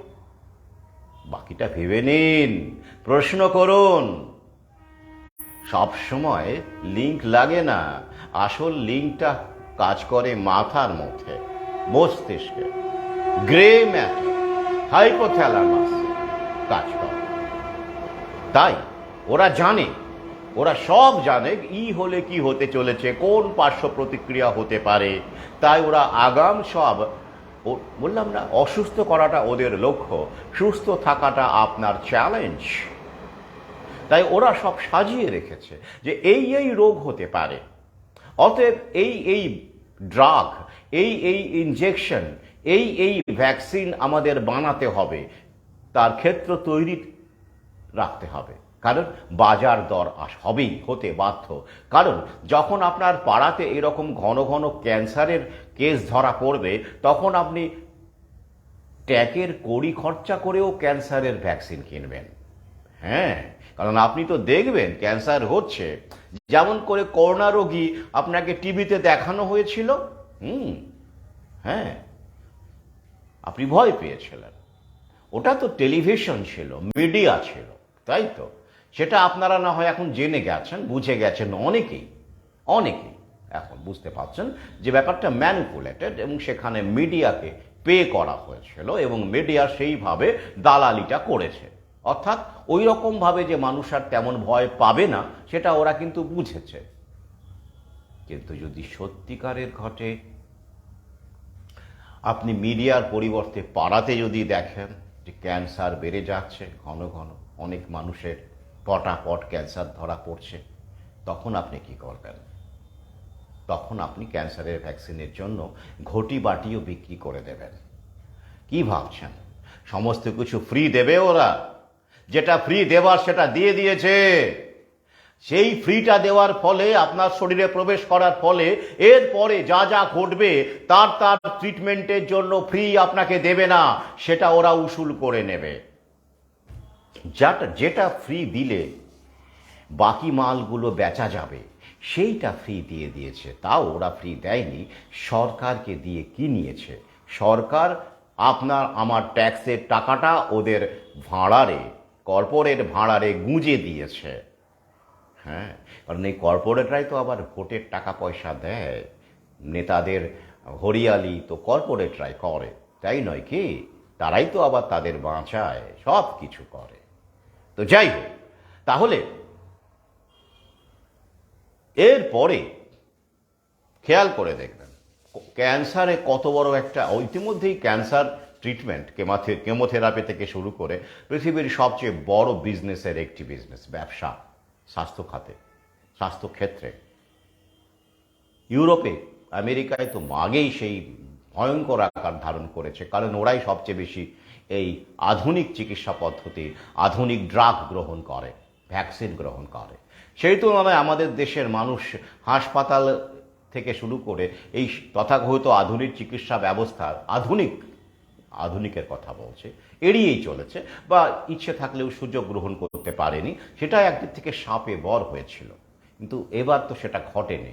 বাকিটা ভেবে নিন, প্রশ্ন করুন। সব সময় লিঙ্ক লাগে না, আসল লিঙ্কটা কাজ করে মাথার মধ্যে, মস্তিষ্কে, গ্রে ম্যাটার, হাইপোথ্যালামাস কাজ করে। তাই ওরা সব জানে হলে কি হতে চলেছে, কোন পার্শ্ব প্রতিক্রিয়া হতে পারে। তাই ওরা আগাম সব, বললাম না, অসুস্থ করাটা ওদের লক্ষ্য, সুস্থ থাকাটা আপনার চ্যালেঞ্জ। তাই ওরা সব সাজিয়ে রেখেছে যে এই রোগ হতে পারে, অতএব এই ড্রাগ, এই ইনজেকশন, এই ভ্যাকসিন আমাদের বানাতে হবে, তার ক্ষেত্র তৈরি রাখতে হবে। কারণ বাজার দর হতে বাধ্য। কারণ যখন আপনার পাড়াতে এরকম ঘন ঘন ক্যান্সারের কেস ধরা পড়বে, তখন আপনি ট্যাকের কড়ি খরচা করেও ক্যান্সারের ভ্যাকসিন কিনবেন। হ্যাঁ, কারণ আপনি তো দেখবেন ক্যান্সার হচ্ছে, যেমন করে করোনা রোগী আপনাকে টিভিতে দেখানো হয়েছিল। হ্যাঁ, আপনি ভয় পেয়েছিলেন। ওটা তো টেলিভিশন ছিল, মিডিয়া ছিল, তাই তো। সেটা আপনারা না হয় এখন জেনে গেছেন, বুঝে গেছেন, অনেকেই এখন বুঝতে পারছেন যে ব্যাপারটা ম্যানিপুলেটেড, এবং সেখানে মিডিয়াকে পে করা হয়েছিল এবং মিডিয়া সেইভাবে দালালিটা করেছে। অর্থাৎ ওই রকমভাবে যে মানুষ আর তেমন ভয় পাবে না, সেটা ওরা কিন্তু বুঝেছে। কিন্তু যদি সত্যিকারের ঘটে, আপনি মিডিয়ার পরিবর্তে পাড়াতে যদি দেখেন যে ক্যান্সার বেড়ে যাচ্ছে ঘন ঘন, অনেক মানুষের পটাপট ক্যান্সার ধরা পড়ছে, তখন আপনি কি করবেন? তখন আপনি ক্যান্সারের ভ্যাকসিনের জন্য ঘটি বাটিও বিক্রি করে দেবেন। কি ভাবছেন? সমস্ত কিছু ফ্রি দেবে ওরা, যেটা ফ্রি দেওয়ার সেটা দিয়ে দিয়েছে। সেই ফ্রিটা দেওয়ার ফলে, আপনার শরীরে প্রবেশ করার ফলে এরপরে যা যা ঘটবে তার তার ট্রিটমেন্টের জন্য ফ্রি আপনাকে দেবে না, সেটা ওরা উসুল করে নেবে। যেটা ফ্রি দিলে বাকি মালগুলো বেচা যাবে সেইটা ফ্রি দিয়ে দিয়েছে। তাও ওরা ফ্রি দেয়নি, সরকারকে দিয়ে কি নিয়েছে? সরকার আপনার আমার ট্যাক্সের টাকাটা ওদের ভাঁড়ারে, কর্পোরেট ভাঁড়ারে গুঁজে দিয়েছে। হ্যাঁ, কারণ এই কর্পোরেটরাই তো আবার ভোটের টাকা পয়সা দেয়, নেতাদের হরিয়ালি তো কর্পোরেটরাই করে, তাই নয় কি? তারাই তো আবার তাদের বাঁচায়, সব কিছু করে। তো যাই হোক, তাহলে এরপরে খেয়াল করে দেখবেন ক্যান্সারে কত বড় একটা, ইতিমধ্যেই ক্যান্সার ট্রিটমেন্ট, কেমোথেরাপি থেকে শুরু করে পৃথিবীর সবচেয়ে বড় বিজনেসের একটি বিজনেস, ব্যবসা স্বাস্থ্য খাতে, স্বাস্থ্যক্ষেত্রে। ইউরোপে, আমেরিকায় তো আগেই সেই ভয়ঙ্কর আকার ধারণ করেছে, কারণ ওরাই সবচেয়ে বেশি এই আধুনিক চিকিৎসা পদ্ধতি, আধুনিক ড্রাগ গ্রহণ করে, ভ্যাকসিন গ্রহণ করে। সেই তুলনায় আমাদের দেশের মানুষ হাসপাতাল থেকে শুরু করে এই তথাকথিত আধুনিক চিকিৎসা ব্যবস্থার, আধুনিকের কথা বলছে, এড়িয়েই চলেছে, বা ইচ্ছে থাকলেও সুযোগ গ্রহণ করতে পারেনি। সেটা একদিক থেকে শাপে বর হয়েছিল, কিন্তু এবার তো সেটা ঘটেনি।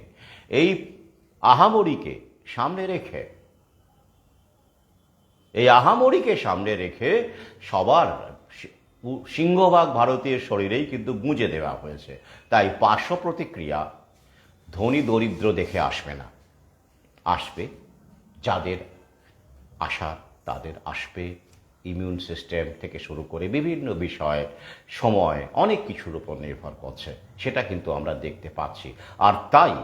এই আহামরিকে সামনে রেখে সবার সিংহভাগ ভারতীয় শরীরেই কিন্তু গুঁজে দেওয়া হয়েছে। তাই পার্শ্ব প্রতিক্রিয়া ধনী দরিদ্র দেখে আসবে না, আসবে যাদের আসার তাদের আসবে। ইমিউন সিস্টেম থেকে শুরু করে বিভিন্ন বিষয়, সময়, অনেক কিছুর উপর নির্ভর করছে, সেটা কিন্তু আমরা দেখতে পাচ্ছি। আর তাই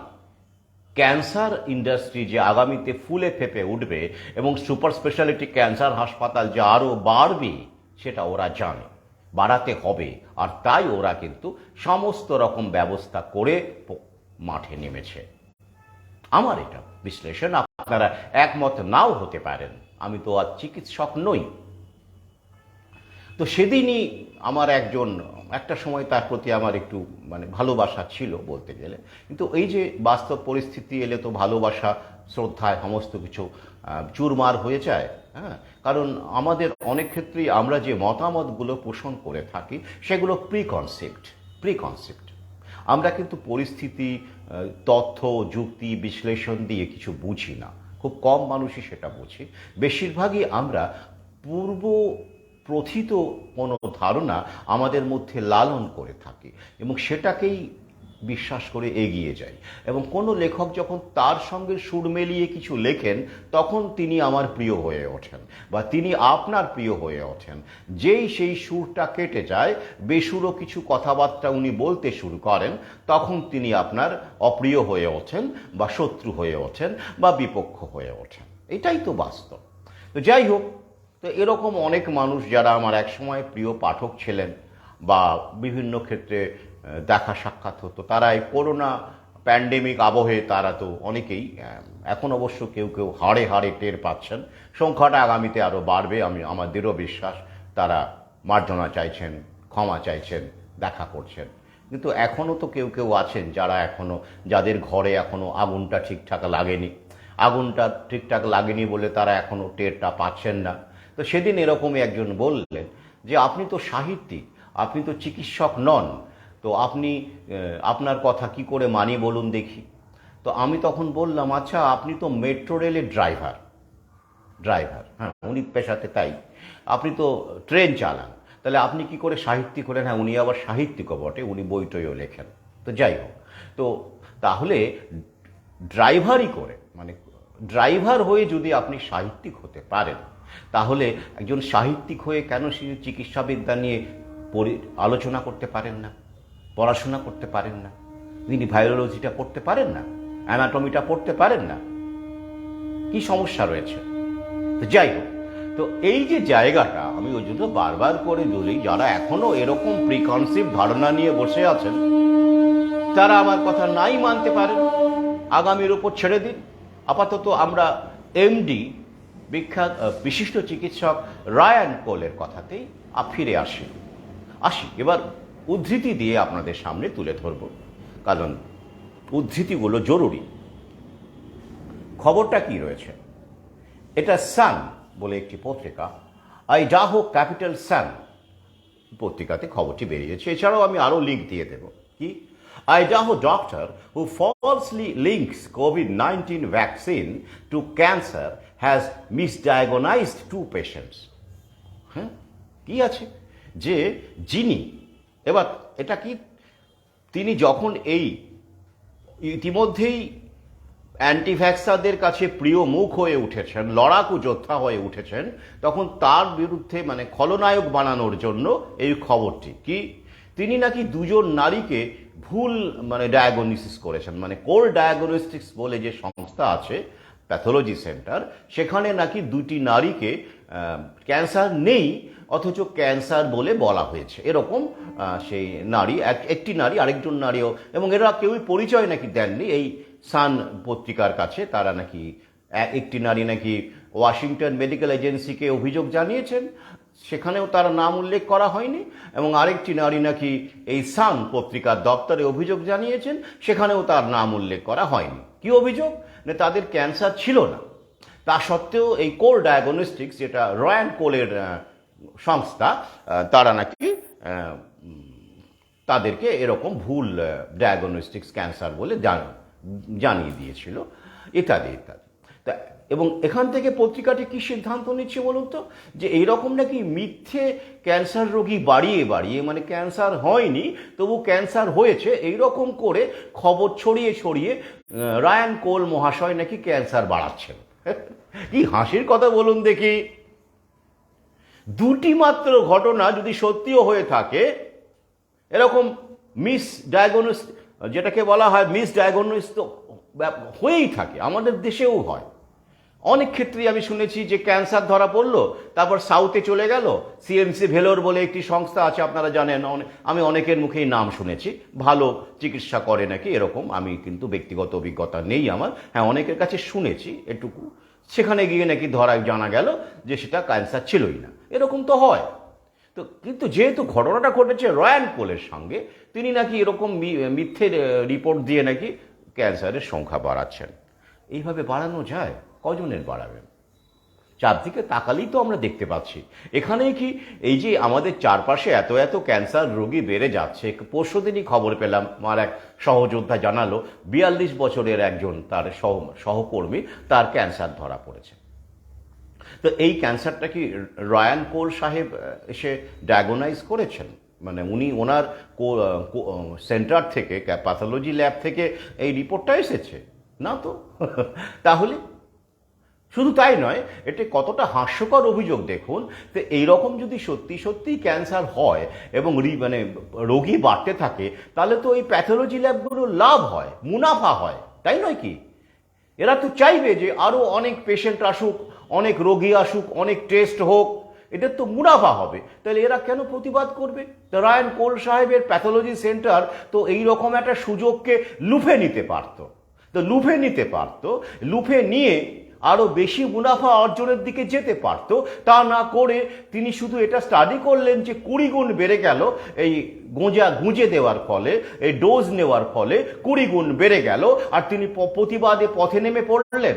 ক্যান্সার ইন্ডাস্ট্রি যে আগামীতে ফুলে ফেঁপে উঠবে এবং সুপার স্পেশালিটি ক্যান্সার হাসপাতাল যে আরও বাড়বে সেটা ওরা জানে, বাড়াতে হবে। আর তাই ওরা কিন্তু সমস্ত রকম ব্যবস্থা করে মাঠে নেমেছে। আমার এটা বিশ্লেষণ, আপনারা একমত নাও হতে পারেন, আমি তো আর চিকিৎসক নই। তো সেদিনই আমার একটা সময় তার প্রতি আমার একটু ভালোবাসা ছিল বলতে গেলে, কিন্তু এই যে বাস্তব পরিস্থিতি এলে তো ভালোবাসা, শ্রদ্ধায় সমস্ত কিছু চুরমার হয়ে যায়। হ্যাঁ, কারণ আমাদের অনেক ক্ষেত্রেই আমরা যে মতামতগুলো পোষণ করে থাকি সেগুলো প্রিকনসেপ্ট। আমরা কিন্তু পরিস্থিতি, তথ্য, যুক্তি, বিশ্লেষণ দিয়ে কিছু বুঝি না, খুব কম মানুষই সেটা বুঝি। বেশিরভাগই আমরা পূর্ব প্রথিত কোনো ধারণা আমাদের মধ্যে লালন করে থাকি এবং সেটাকেই বিশ্বাস করে এগিয়ে যাই। এবং কোনো লেখক যখন তার সঙ্গে সুর মিলিয়ে কিছু লেখেন তখন তিনি আমার প্রিয় হয়ে ওঠেন, বা তিনি আপনার প্রিয় হয়ে ওঠেন। যেই সেই সুরটা কেটে যায়, বেসুরো কিছু কথাবার্তা উনি বলতে শুরু করেন, তখন তিনি আপনার অপ্রিয় হয়ে ওঠেন, বা শত্রু হয়ে ওঠেন, বা বিপক্ষ হয়ে ওঠেন। এটাই তো বাস্তব। তো যাই হোক, তো এরকম অনেক মানুষ যারা আমার একসময় প্রিয় পাঠক ছিলেন বা বিভিন্ন ক্ষেত্রে দেখা সাক্ষাৎ হতো, তারা এই করোনা প্যান্ডেমিক আবহে তারা তো অনেকেই, এখন অবশ্য কেউ কেউ হাড়ে হাড়ে টের পাচ্ছেন, সংখ্যাটা আগামীতে আরও বাড়বে আমার দৃঢ় বিশ্বাস। তারা মার্জনা চাইছেন, ক্ষমা চাইছেন, দেখা করছেন। কিন্তু এখনও তো কেউ কেউ আছেন যাদের ঘরে এখনও আগুনটা ঠিকঠাক লাগেনি বলে তারা এখনও টেরটা পাচ্ছেন না। তো সেদিন এরকমই একজন বললেন যে আপনি তো সাহিত্যিক, আপনি তো চিকিৎসক নন, তো আপনার কথা কি করে মানি বলুন দেখি। তো আমি তখন বললাম, আচ্ছা আপনি তো মেট্রো রেলের ড্রাইভার, হ্যাঁ উনি পেশাতে তাই, আপনি তো ট্রেন চালান, তাহলে আপনি কি করে সাহিত্যিক হলেন? হ্যাঁ, উনি আবার সাহিত্যিকও বটে, উনি বইটইও লেখেন। তো যাই হোক, তো তাহলে ড্রাইভার হয়ে যদি আপনি সাহিত্যিক হতে পারেন, তাহলে একজন সাহিত্যিক হয়ে কেন চিকিৎসাবিদ্যা নিয়ে আলোচনা করতে পারেন না, পড়াশোনা করতে পারেন না? তিনি ভাইরোলজিটা পড়তে পারেন না, অ্যানাটমিটা পড়তে পারেন না? কি সমস্যা রয়েছে? তো যাই হোক, তো এই যে জায়গাটা আমি ওই জন্য বারবার করে বলি, যারা এখনো এরকম প্রিকনসিপ্ট ধারণা নিয়ে বসে আছেন তারা আমার কথা নাই মানতে পারেন, আগামীর ওপর ছেড়ে দিন। আপাতত আমরা এমডি বিশিষ্ট চিকিৎসক রায়ান কোলের কথাতেই ফিরে আসি এবার উদ্ধৃতি দিয়ে আপনাদের সামনে তুলে ধরব, কারণ উদ্ধৃতিগুলো জরুরি। খবরটা কি রয়েছে, এটা সান বলে একটি পত্রিকা, আইডাহো ক্যাপিটাল সান পত্রিকাতে খবরটি বেরিয়েছে। এছাড়াও আমি আরও লিঙ্ক দিয়ে দেব। কি, Idaho doctor who falsely links COVID-19 vaccine to cancer has misdiagnosed 2 patients. হ্যাঁ, কি আছে যে যিনি, এবার এটা কি, তিনি যখন এই ইতিমধ্যেই অ্যান্টিভ্যাক্সারদের কাছে প্রিয় মুখ হয়ে উঠেছেন, লড়াকু যোদ্ধা হয়ে উঠেছেন, তখন তার বিরুদ্ধে মানে খলনায়ক বানানোর জন্য এই খবরটি কি, তিনি নাকি 2জন নারীকে ভুল মানে ডায়াগনোসিস করেছেন। মানে কোর ডায়াগনস্টিক্স বলে যে সংস্থা আছে, প্যাথোলজি সেন্টার, সেখানে নাকি 2টি নারীকে ক্যান্সার নেই অথচ ক্যান্সার বলে বলা হয়েছে। এরকম সেই নারী, একটি নারী আরেকজন নারীও, এবং এরা কেউই পরিচয় নাকি দেননি এই সান পত্রিকার কাছে। তারা নাকি একটি নারী নাকি ওয়াশিংটন মেডিকেল এজেন্সিকে অভিযোগ জানিয়েছেন, সেখানেও তার নাম উল্লেখ করা হয়নি, এবং আরেকটি নারী নাকি এই সান পত্রিকার দপ্তরে অভিযোগ জানিয়েছেন, সেখানেও তার নাম উল্লেখ করা হয়নি। কি অভিযোগ? না, তাদের ক্যান্সার ছিল না। তা সত্ত্বেও এই কোর ডায়াগনস্টিক্স, যেটা রায়ান কোলের সংস্থা, তারা নাকি তাদেরকে এরকম ভুল ডায়াগনস্টিক্স ক্যান্সার বলে জানিয়ে দিয়েছিল, ইত্যাদি ইত্যাদি। তা এবং এখান থেকে পত্রিকাটি কি সিদ্ধান্ত নিচ্ছে বলুন তো, যে এইরকম নাকি মিথ্যে ক্যান্সার রোগী বাড়িয়ে বাড়িয়ে, মানে ক্যান্সার হয়নি তবু ক্যান্সার হয়েছে এইরকম করে খবর ছড়িয়ে ছড়িয়ে রায়ান কোল মহাশয় নাকি ক্যান্সার বাড়াচ্ছেন। কি হাসির কথা বলুন দেখি। 2টি মাত্র ঘটনা যদি সত্যিও হয়ে থাকে, এরকম মিস ডায়াগনোস, যেটাকে বলা হয় মিস ডায়াগনোস, তো হয়েই থাকে, আমাদের দেশেও হয়। অনেক ক্ষেত্রেই আমি শুনেছি যে ক্যান্সার ধরা পড়লো, তারপর সাউথে চলে গেল, সিএমসি ভেলোর বলে একটি সংস্থা আছে, আপনারা জানেন, আমি অনেকের মুখেই নাম শুনেছি, ভালো চিকিৎসা করে নাকি এরকম। আমি কিন্তু ব্যক্তিগত অভিজ্ঞতা নেই আমার, হ্যাঁ অনেকের কাছে শুনেছি এটুকু। সেখানে গিয়ে নাকি জানা গেল যে সেটা ক্যান্সার ছিলই না, এরকম তো হয়। তো কিন্তু যেহেতু ঘটনাটা ঘটেছে রায়ান কোলের সঙ্গে, তিনি নাকি এরকম মিথ্যে রিপোর্ট দিয়ে নাকি ক্যান্সারের সংখ্যা বাড়াচ্ছেন। এইভাবে বাড়ানো যায়? কজনের বাড়াবেন? চারদিকে তাকালেই তো আমরা দেখতে পাচ্ছি। এখানে কি এই যে আমাদের চারপাশে এত এত ক্যান্সার রোগী বেড়ে যাচ্ছে, পরশুদিনই খবর পেলাম, আমার এক সহযোদ্ধা জানালো 42 বছরের একজন তার সহকর্মী, তার ক্যান্সার ধরা পড়েছে। তো এই ক্যান্সারটা কি রায়ান কোল সাহেব এসে ডায়াগনাইজ করেছেন? মানে উনি ওনার সেন্টার থেকে, প্যাথোলজি ল্যাব থেকে এই রিপোর্টটা এসেছে না তো? তাহলে শুধু তাই নয়, এটা কতটা হাস্যকর অভিযোগ দেখুন। তো এইরকম যদি সত্যি সত্যি ক্যান্সার হয় এবং মানে রোগী বাড়তে থাকে, তাহলে তো এই প্যাথোলজি ল্যাবগুলো লাভ হয়, মুনাফা হয়, তাই নয় কি? এরা তো চাইবে যে আরও অনেক পেশেন্ট আসুক, অনেক রোগী আসুক, অনেক টেস্ট হোক, এদের তো মুনাফা হবে। তাহলে এরা কেন প্রতিবাদ করবে? রায়ান কোল সাহেবের প্যাথোলজি সেন্টার তো এইরকম একটা সুযোগকে লুফে নিতে পারত, লুফে নিয়ে আরও বেশি মুনাফা অর্জনের দিকে যেতে পারত। তা না করে তিনি শুধু এটা স্টাডি করলেন যে 20 গুণ বেড়ে গেল এই গুঁজে দেওয়ার ফলে, এই ডোজ নেওয়ার ফলে 20 গুণ বেড়ে গেল, আর তিনি প্রতিবাদে পথে নেমে পড়লেন।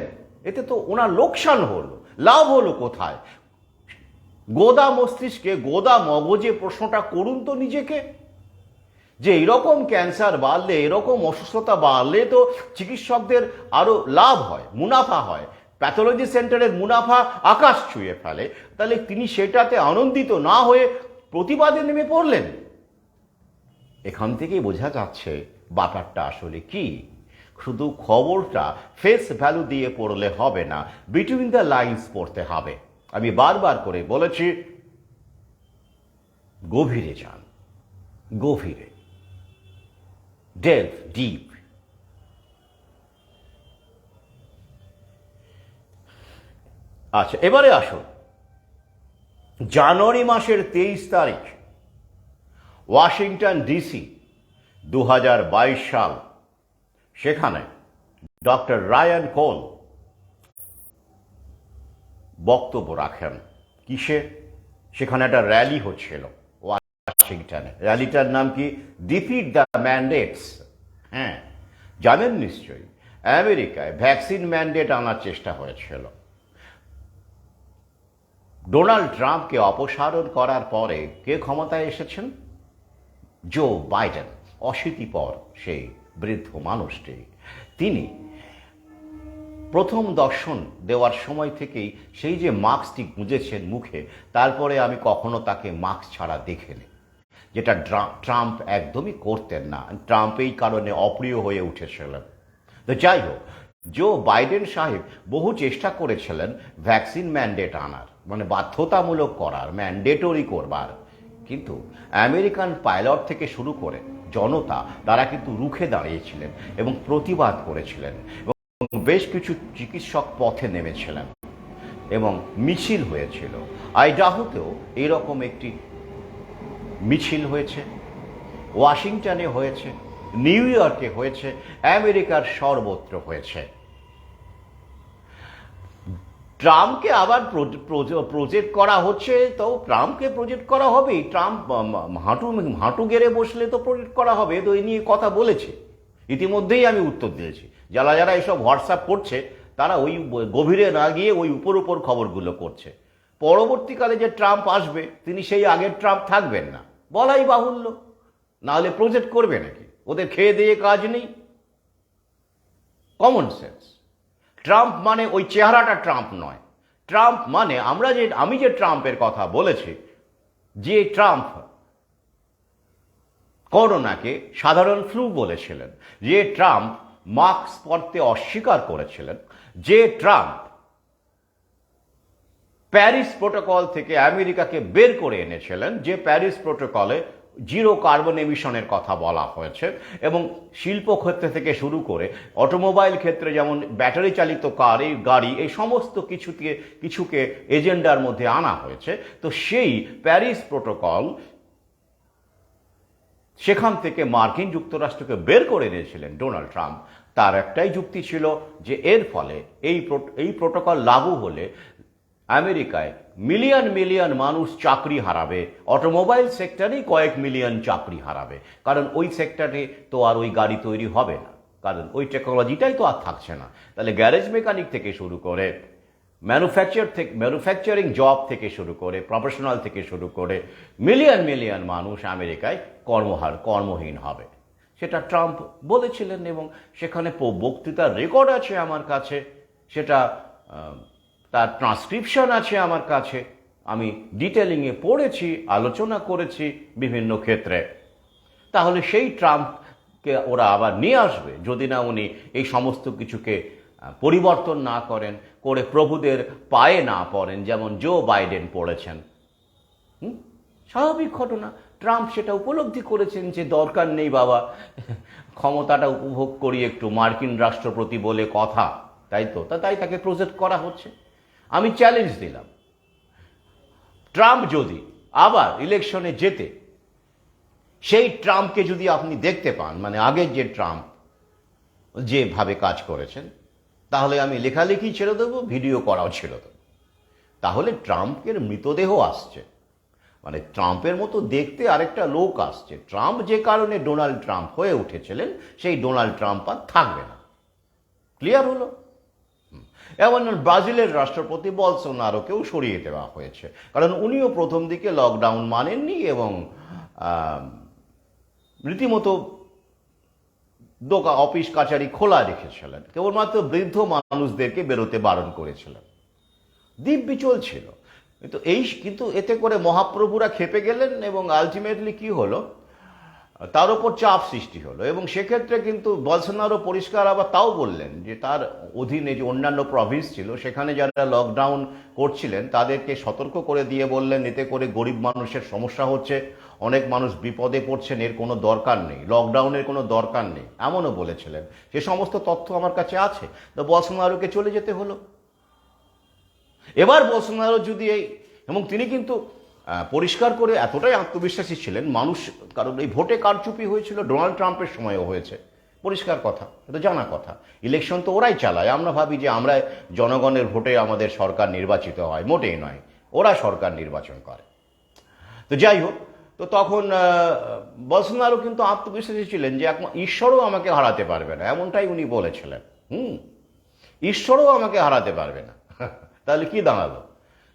এতে তো ওনার লোকসান হলো, লাভ হলো কোথায়? গোদা মস্তিষ্কে, গোদা মগজে প্রশ্নটা করুন তো নিজেকে, যে এরকম ক্যান্সার বাড়লে, এরকম অসুস্থতা বাড়লে তো চিকিৎসকদের আরো লাভ হয়, মুনাফা হয়, প্যাথোলজি সেন্টারের মুনাফা আকাশ ছুঁয়ে ফেলে। তাহলে তিনি সেটাতে আনন্দিত না হয়ে প্রতিবাদে নেমে পড়লেন। এখান থেকেই বোঝা যাচ্ছে ব্যাপারটা আসলে কি। শুধু খবরটা ফেস ভ্যালু দিয়ে পড়লে হবে না, বিটুইন দ্য লাইন্স পড়তে হবে। আমি বারবার করে বলেছি, গভীরে যান, গভীরে, delve deep। আচ্ছা, এবারে আসুন জানুয়ারি মাসের 23 তারিখ, ওয়াশিংটন ডিসি, 2022 সাল। সেখানে ডক্টর রায়ান কোল বক্তব্য রাখেন। কিসে? সেখানে একটা র্যালি হচ্ছিল ওয়াশিংটনে। র্যালিটার নাম কি? Defeat the ম্যান্ডেটস। হ্যাঁ, জানেন নিশ্চয়ই আমেরিকায় ভ্যাকসিন ম্যান্ডেট আনার চেষ্টা হয়েছিল। ডোনাল্ড ট্রাম্পকে অপসারণ করার পরে কে ক্ষমতায় এসেছেন? জো বাইডেন, অশীতিপর সেই বৃদ্ধ মানুষটি। তিনি প্রথম দর্শন দেওয়ার সময় থেকেই সেই যে মাস্কটি গুঁজেছেন মুখে, তারপরে আমি কখনো তাকে মাস্ক ছাড়া দেখিনি, যেটা ট্রাম্প একদমই করতেন না। ট্রাম্প এই কারণে অপ্রিয় হয়ে উঠেছিলেন। তো যাই হোক, জো বাইডেন সাহেব বহু চেষ্টা করেছিলেন ভ্যাকসিন ম্যান্ডেট আনার, মানে বাধ্যতামূলক করার, ম্যান্ডেটরি করবার। কিন্তু আমেরিকান পাইলট থেকে শুরু করে জনতা, তারা কিন্তু রুখে দাঁড়িয়েছিলেন এবং প্রতিবাদ করেছিলেন। বেশ কিছু চিকিৎসক পথে নেমেছিলেন এবং মিছিল হয়েছিল। আইডাহোতেও এরকম একটি মিছিল হয়েছে, ওয়াশিংটনে হয়েছে, নিউ ইয়র্কে হয়েছে, আমেরিকার সর্বত্র হয়েছে। ট্রাম্পকে আবার প্রজেক্ট করা হচ্ছে, তো ট্রাম্পকে প্রজেক্ট করা হবেই। ট্রাম্প হাঁটু গেড়ে বসলে তো প্রজেক্ট করা হবে, তো এই নিয়ে কথা বলেছে। ইতিমধ্যেই আমি উত্তর দিয়েছি। যারা যারা এসব হোয়াটসঅ্যাপ করছে, তারা ওই গভীরে না গিয়ে ওই উপর খবরগুলো করছে। পরবর্তীকালে যে ট্রাম্প আসবে, তিনি সেই আগের ট্রাম্প থাকবেন না, বলাই বাহুল্য। নাহলে প্রজেক্ট করবে নাকি? ওদের খেয়ে দিয়ে কাজ নেই? Common sense. ট্রাম্প মানে ওই চেহারাটা ট্রাম্প নয়। ট্রাম্প মানে আমি যে ট্রাম্পের কথা বলেছি, যে ট্রাম্প করোনাকে সাধারণ ফ্লু বলেছিলেন, যে ট্রাম্প মাস্ক পরতে অস্বীকার করেছিলেন, যে ট্রাম্প প্যারিস প্রোটোকল থেকে আমেরিকাকে বের করে এনেছিলেন, যে প্যারিস প্রোটোকলে জিরো কার্বন এমিশনের কথা বলা হয়েছে, এবং শিল্পক্ষেত্র থেকে শুরু করে অটোমোবাইল ক্ষেত্রে যেমন ব্যাটারি চালিত কার, এই গাড়ি, এই সমস্ত কিছুকে এজেন্ডার মধ্যে আনা হয়েছে। তো সেই প্যারিস প্রোটোকল, সেখান থেকে মার্কিন যুক্তরাষ্ট্রকে বের করে এনেছিলেন ডোনাল্ড ট্রাম্প। তার একটাই যুক্তি ছিল যে এর ফলে এই প্রোটোকল লাগু হলে আমেরিকায় মিলিয়ন মানুষ চাকরি হারাবে, অটোমোবাইল সেক্টরেই কয়েক মিলিয়ন চাকরি হারাবে। কারণ ওই সেক্টরে তো আর ওই গাড়ি তৈরি হবে না, কারণ টেকনোলজিটাই তো আর থাকছে না। তাহলে গ্যারেজ মেকানিক থেকে শুরু করে ম্যানুফ্যাকচারিং জব থেকে শুরু করে প্রফেশনাল থেকে শুরু করে মিলিয়ন মানুষ আমেরিকায় কর্মহীন হবে। সেটা ট্রাম্প বলেছিলেন এবং সেখানে বক্তৃতার রেকর্ড আছে আমার কাছে, সেটা তার ট্রান্সক্রিপশন আছে আমার কাছে। আমি ডিটেলিংয়ে পড়েছি, আলোচনা করেছি বিভিন্ন ক্ষেত্রে। তাহলে সেই ট্রাম্পকে ওরা আবার নিয়ে আসবে যদি না উনি এই সমস্ত কিছুকে পরিবর্তন না করে প্রভুদের পায়ে না পড়েন, যেমন জো বাইডেন পড়েছেন। স্বাভাবিক ঘটনা। ট্রাম্প সেটা উপলব্ধি করেছেন যে দরকার নেই বাবা, ক্ষমতাটা উপভোগ করি একটু, মার্কিন রাষ্ট্রপতি বলে কথা, তাই তো, তাই তাকে প্রজেক্ট করা হচ্ছে। আমি চ্যালেঞ্জ দিলাম, ট্রাম্প যদি আবার ইলেকশনে জেতে, সেই ট্রাম্পকে যদি আপনি দেখতে পান, মানে আগের যে ট্রাম্প যেভাবে কাজ করেছেন, তাহলে আমি লেখালেখি ছেড়ে দেবো, ভিডিও করাও ছেড়ে দেবো। তাহলে ট্রাম্পের মৃতদেহ আসছে, মানে ট্রাম্পের মতো দেখতে আরেকটা লোক আসছে। ট্রাম্প যে কারণে ডোনাল্ড ট্রাম্প হয়ে উঠেছিলেন, সেই ডোনাল্ড ট্রাম্প আর থাকবে না। ক্লিয়ার হলো? এমন ব্রাজিলের রাষ্ট্রপতি বলসোনারোকেও সরিয়ে দেওয়া হয়েছে, কারণ উনিও প্রথম দিকে লকডাউন মানেননি এবং রীতিমতো অফিস কাচারি খোলা রেখেছিলেন, কেবলমাত্র বৃদ্ধ মানুষদেরকে বেরোতে বারণ করেছিলেন। দিব্যি চলছিল। কিন্তু এতে করে মহাপ্রভুরা খেপে গেলেন এবং আলটিমেটলি কি হলো, তার উপর চাপ সৃষ্টি হলো। এবং সেক্ষেত্রে কিন্তু বলসোনারো পরিষ্কার আবার তাও বললেন যে তার অধীনে যে অন্যান্য প্রভিন্স ছিল, সেখানে যারা লকডাউন করছিলেন তাদেরকে সতর্ক করে দিয়ে বললেন, এতে করে গরিব মানুষের সমস্যা হচ্ছে, অনেক মানুষ বিপদে পড়ছেন, এর কোনো দরকার নেই, লকডাউনের কোনো দরকার নেই, এমনও বলেছিলেন। সে সমস্ত তথ্য আমার কাছে আছে। তো বলসোনারোকে চলে যেতে হলো। এবার বলসোনারো যদি এবং তিনি কিন্তু পরিষ্কার করে এতটাই আত্মবিশ্বাসী ছিলেন মানুষ, কারণ এই ভোটে কারচুপি হয়েছিল, ডোনাল্ড ট্রাম্পের সময়ও হয়েছে, পরিষ্কার কথা, এটা জানা কথা। ইলেকশন তো ওরাই চালায়। আমরা ভাবি যে আমরা জনগণের ভোটে আমাদের সরকার নির্বাচিত হয়, মোটেই নয়, ওরা সরকার নির্বাচন করে। তো যাই হোক, তো তখন বলসোনারো কিন্তু আত্মবিশ্বাসী ছিলেন যে ঈশ্বরও আমাকে হারাতে পারবে না, এমনটাই উনি বলেছিলেন। ঈশ্বরও আমাকে হারাতে পারবে না। তাহলে কি দাঁড়ালো?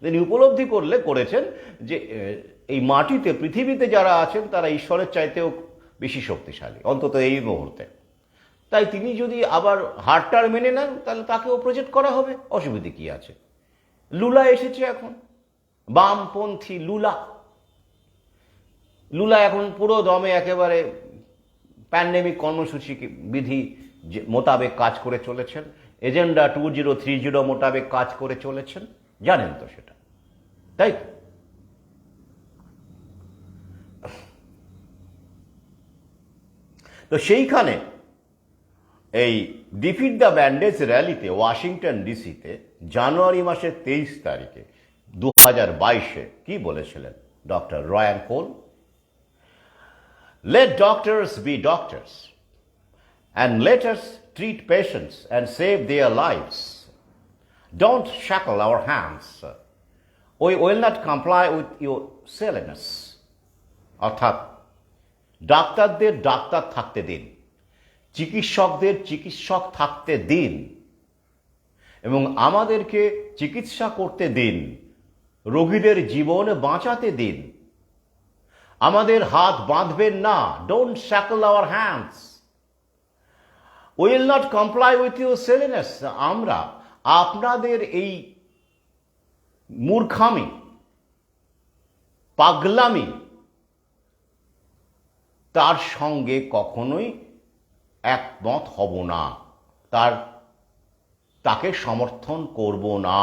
তিনি উপলব্ধি করেছেন যে এই মাটিতে, পৃথিবীতে যারা আছেন তারা ঈশ্বরের চাইতেও বেশি শক্তিশালী, অন্তত এই মুহূর্তে। তাই তিনি যদি আবার হারটার মেনে নেন, তাহলে তাকেও প্রজেক্ট করা হবে, অসুবিধে কি আছে? লুলা এসেছে এখন, বামপন্থী লুলা। লুলা এখন পুরো দমে একেবারে প্যান্ডেমিক কর্মসূচি বিধি মোতাবেক কাজ করে চলেছেন, এজেন্ডা 2030 মোতাবেক কাজ করে চলেছেন, জানেন তো সেটা, তাই তো? তো সেইখানে এই ডিফিট দ্য ব্যান্ডেজ র্যালিতে ওয়াশিংটন ডিসিতে জানুয়ারি মাসের 23 তারিখে 2022-এ কি বলেছিলেন doctor Ryan Cole? Let doctors be doctors and let us treat patients and save their lives. Don't shackle our hands. We will not comply with your silliness. অর্থাৎ ডাক্তারদের doctor থাকতে দিন, চিকিৎসকদের চিকিৎসক থাকতে দিন, এবং আমাদেরকে চিকিৎসা করতে দিন, রোগীদের জীবন বাঁচাতে দিন। আমাদের হাত বাঁধবেন না। Don't shackle our hands. Will not comply with your silliness. আমরা আপনাদের এই মূর্খামি, পাগলামি, তার সঙ্গে কখনোই একমত হব না, তাকে সমর্থন করব না।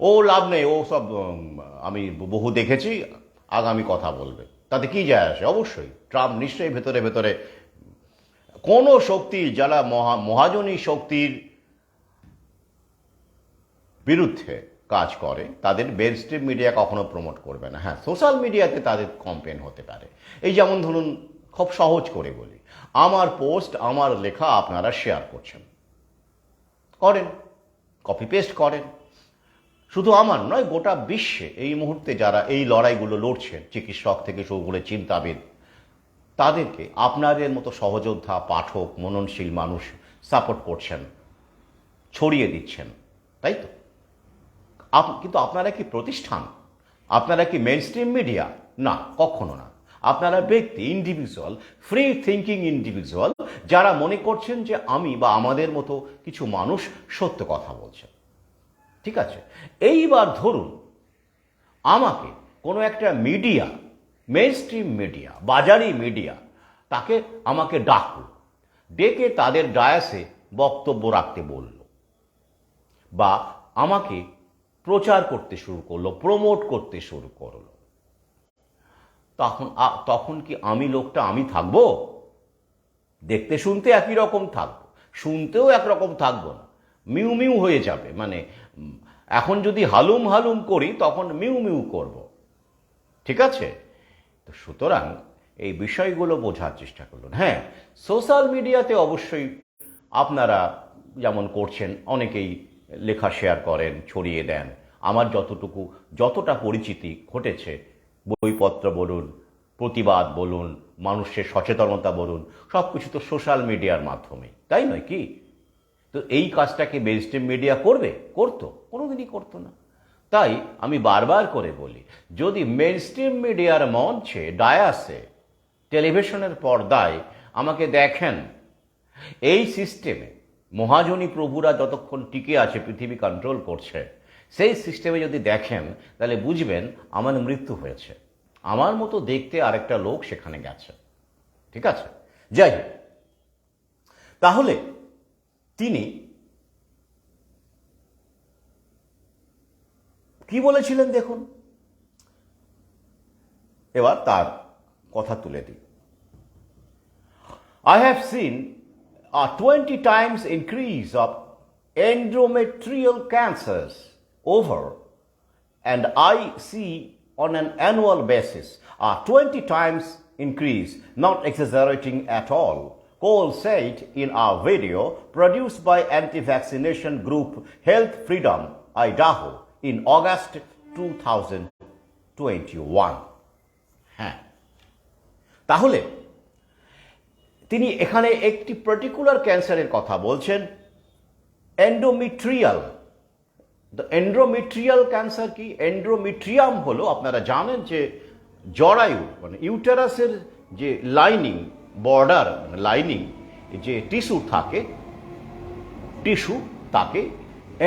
ও লাভ নেই, ও সব আমি বহু দেখেছি, আগামী কথা বলবে, তাতে কি যায় আসে? অবশ্যই ট্রাম্প নিশ্চয়ই ভেতরে ভেতরে কোনো শক্তি, যারা মহাজনী শক্তির বিরুদ্ধে কাজ করে, তাদের মেইনস্ট্রিম মিডিয়া কখনো প্রমোট করবে না। হ্যাঁ, সোশ্যাল মিডিয়াতে তাদের কমপ্লেন হতে পারে। এই যেমন ধরুন, খুব সহজ করে বলি, আমার পোস্ট, আমার লেখা আপনারা শেয়ার করছেন, করেন, কপি পেস্ট করেন। শুধু আমার নয়, গোটা বিশ্বে এই মুহূর্তে যারা এই লড়াইগুলো লড়ছেন, চিকিৎসক থেকে শুরু করে চিন্তাবিদ, তাদেরকে আপনাদের মতো সহযোদ্ধা, পাঠক, মননশীল মানুষ সাপোর্ট করছেন, ছড়িয়ে দিচ্ছেন, তাই তো? কিন্তু আপনারা কি প্রতিষ্ঠান? আপনারা কি মেইনস্ট্রিম মিডিয়া? না, কখনো না। আপনারা ব্যক্তি, ইন্ডিভিজুয়াল, ফ্রি থিঙ্কিং ইন্ডিভিজুয়াল, যারা মনে করছেন যে আমি বা আমাদের মতো কিছু মানুষ সত্য কথা বলছেন। ঠিক আছে, এইবার ধরুন আমাকে কোনো একটা মিডিয়া, মেইনস্ট্রিম মিডিয়া, বাজারি মিডিয়া, তাকে আমাকে ডেকে তাদের ডায়াসে বক্তব্য রাখতে বলল, বা আমাকে প্রচার করতে শুরু করলো, প্রমোট করতে শুরু করলো। তখন কি লোকটা আমি থাকবো? দেখতে শুনতে একই রকম থাকবো, শুনতেও একরকম থাকবো না, মিউ মিউ হয়ে যাবে। মানে এখন যদি হালুম হালুম করি, তখন মিউ মিউ করব। ঠিক আছে? তো সুতরাং এই বিষয়গুলো বোঝার চেষ্টা করুন। হ্যাঁ, সোশ্যাল মিডিয়াতে অবশ্যই আপনারা যেমন করছেন, অনেকেই লেখা শেয়ার করেন, ছড়িয়ে দেন। আমার যতটা পরিচিতি ঘটেছে, বইপত্র বলুন, প্রতিবাদ বলুন, মানুষের সচেতনতা বলুন, সব কিছু তো সোশ্যাল মিডিয়ার মাধ্যমে, তাই নয় কি? তো এই কাজটাকে মেইনস্ট্রিম মিডিয়া করতো? কোনোদিনই করতো না। তাই আমি বারবার করে বলি, যদি মেইনস্ট্রিম মিডিয়ার মঞ্চে, ডায়াসে, টেলিভিশনের পর্দায় আমাকে দেখেন, এই সিস্টেমে মহাজনী প্রভুরা যতক্ষণ টিকে আছে, পৃথিবী কন্ট্রোল করছে, সেই সিস্টেমে যদি দেখেন, তাহলে বুঝবেন আমার মৃত্যু হয়েছে, আমার মতো দেখতে আরেকটা লোক সেখানে গেছে। ঠিক আছে? যাই হোক, তাহলে তিনি কি বলেছিলেন দেখুন, এবার তার কথা তুলে দিই। I have seen a 20 times increase of endometrial cancers over and I see on an annual basis a 20 times increase, not exaggerating at all, Cole said in a video produced by anti-vaccination group Health Freedom Idaho in August 2021. হ্যাঁ, তাহলে তিনি এখানে একটি particular ক্যান্সারের কথা বলছেন, endometrial. Endometrial cancer কি? Endometrium হলো, আপনারা জানেন যে জরায়ু মানে ইউটেরাসের যে লাইনিং বর্ডার লাইনিং যে টিস্যু থাকে, টিস্যু তাকে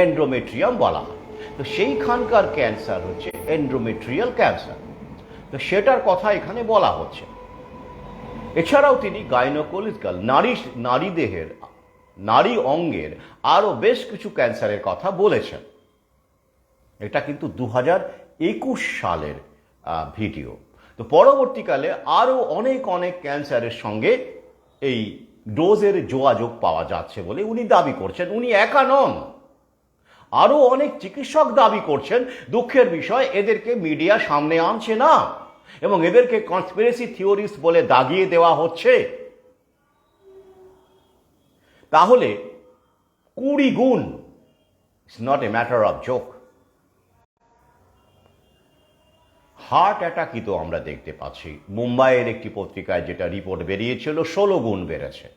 এন্ডোমেট্রিয়াম বলা হয়। তো সেইখানকার ক্যান্সার হচ্ছে এন্ডোমেট্রিয়াল ক্যান্সার। তো সেটার কথা এখানে বলা হচ্ছে। এছাড়াও তিনি গাইনোকোলজিক্যাল নারী দেহের নারী অঙ্গের আরও বেশ কিছু ক্যান্সারের কথা বলেছেন। এটা কিন্তু 2021 সালের ভিডিও। তো পরবর্তীকালে আরও অনেক ক্যান্সারের সঙ্গে এই ডোজের যোগাযোগ পাওয়া যাচ্ছে বলে উনি দাবি করছেন। উনি একা নন, আরও অনেক চিকিৎসক দাবি করছেন। দুঃখের বিষয়, এদেরকে মিডিয়া সামনে আনছে না এবং এদেরকে কনস্পিরেসি থিওরিস্ট বলে দাগিয়ে দেওয়া হচ্ছে। তাহলে 20 গুণ, it's not a matter of joke. Heart অ্যাটাকই তো আমরা দেখতে পাচ্ছি। মুম্বাইয়ের একটি পত্রিকায় যেটা রিপোর্ট বেরিয়েছিল, 16 গুণ বেড়েছে,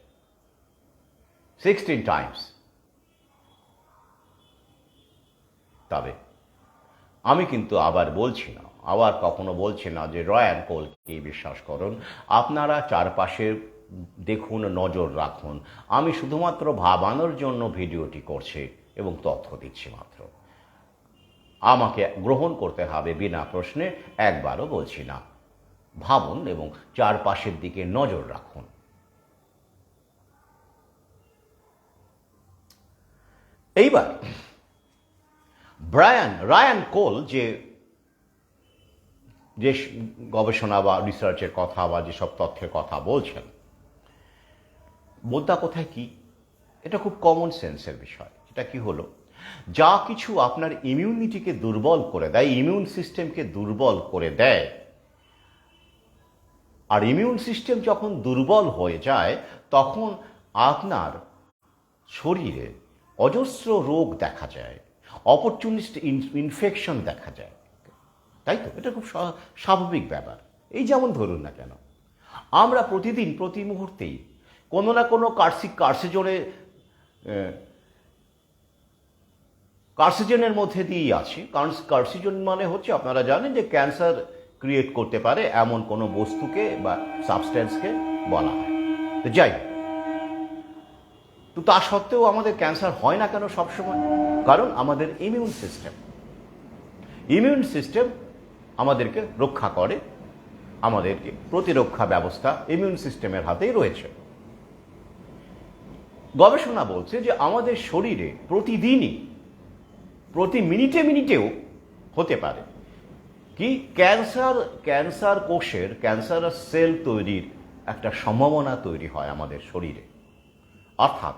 16 টাইমস। তবে আমি কিন্তু আবার কখনো বলছি না যে রায়ান কোলকে বিশ্বাস করুন। আপনারা চারপাশে দেখুন, নজর রাখুন। আমি শুধুমাত্র ভাবানোর জন্য ভিডিওটি করছি এবং তথ্য দিচ্ছি মাত্র। আমাকে গ্রহণ করতে হবে বিনা প্রশ্নে, একবারও বলছি না। ভাবুন এবং চারপাশের দিকে নজর রাখুন। এইবার রায়ান কোল যে গবেষণা বা রিসার্চের কথা বা যেসব তথ্যের কথা বলছেন, মোদ্দা কোথায় কি? এটা খুব কমন সেন্সের বিষয়। এটা কি হলো, যা কিছু আপনার ইমিউনিটিকে দুর্বল করে দেয়, ইমিউন সিস্টেমকে দুর্বল করে দেয়, আর ইমিউন সিস্টেম যখন দুর্বল হয়ে যায় তখন আপনার শরীরে অজস্র রোগ দেখা যায়, অপরচুনিস্ট ইনফেকশন দেখা যায়, তাই তো? এটা খুব স্বাভাবিক ব্যাপার। এই যেমন ধরুন না কেন, আমরা প্রতিদিন প্রতি মুহূর্তেই কোনো না কোনো কার্সিজনের মধ্যে দিয়েই আছি। কারণ কার্সিজন মানে হচ্ছে, আপনারা জানেন যে ক্যান্সার ক্রিয়েট করতে পারে এমন কোনো বস্তুকে বা সাবস্ট্যান্সকে বলা হয়। তো যাই, তো তা সত্ত্বেও আমাদের ক্যান্সার হয় না কেন সবসময়? কারণ আমাদের ইমিউন সিস্টেম আমাদেরকে রক্ষা করে, আমাদেরকে প্রতিরক্ষা ব্যবস্থা ইমিউন সিস্টেমের হাতেই রয়েছে। গবেষণা বলছে যে আমাদের শরীরে প্রতিদিনই, প্রতি মিনিটেও হতে পারে কি ক্যান্সার কোষের, ক্যান্সার সেল তৈরির একটা সম্ভাবনা তৈরি হয় আমাদের শরীরে। অর্থাৎ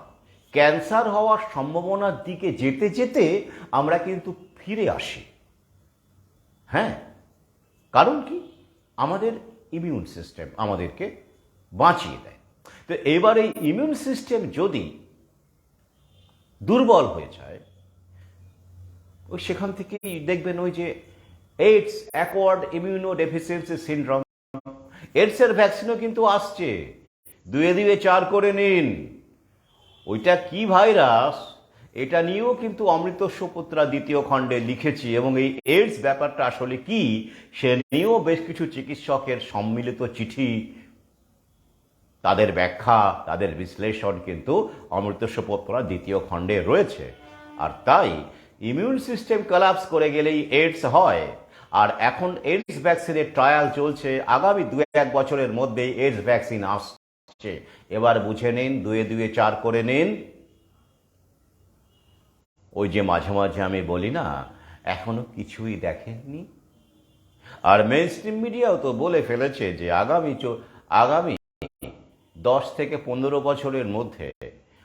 ক্যান্সার হওয়ার সম্ভাবনার দিকে যেতে যেতে আমরা কিন্তু ফিরে আসি। হ্যাঁ, কারণ কি? আমাদের ইমিউন সিস্টেম আমাদেরকে বাঁচিয়ে দেয়। তো এবার এই ইমিউন সিস্টেম যদি দুর্বল হয়ে যায়, ওই সেখান থেকেই দেখবেন ওই যে এইডস, অ্যাকোয়ার্ড ইমিউনোডেফিসিয়েন্সি সিনড্রোম, এইডসের ভ্যাকসিনও কিন্তু আসছে। 2-4 করে নিন। ওইটা কি ভাইরাস, এটা নিয়েও কিন্তু অমৃতস্বপুত্রা 2য় খণ্ডে লিখেছি, এবং এই এইডস ব্যাপারটা আসলে কি সে নিয়েও বেশ কিছু চিকিৎসকের সম্মিলিত চিঠি, তাদের ব্যাখ্যা, তাদের বিশ্লেষণ কিন্তু অমৃতস্বপুত্রা 2য় খণ্ডে রয়েছে। আর তাই ইমিউন সিস্টেম কোলাপস করে গেলেই এইডস হয়। আর এখন এইডস ভ্যাকসিনের ট্রায়াল চলছে, আগামী 2-1 বছরের মধ্যেই এইডস ভ্যাকসিন আসছে। এবার বুঝে নিন, 2-4 করে নিন। ওই যে মাঝে মাঝে আমি বলি না, এখনো কিছুই দেখেননি। আর মেইনস্ট্রিম মিডিয়াও তো বলে ফেলেছে যে আগামী 10 থেকে 15 বছরের মধ্যে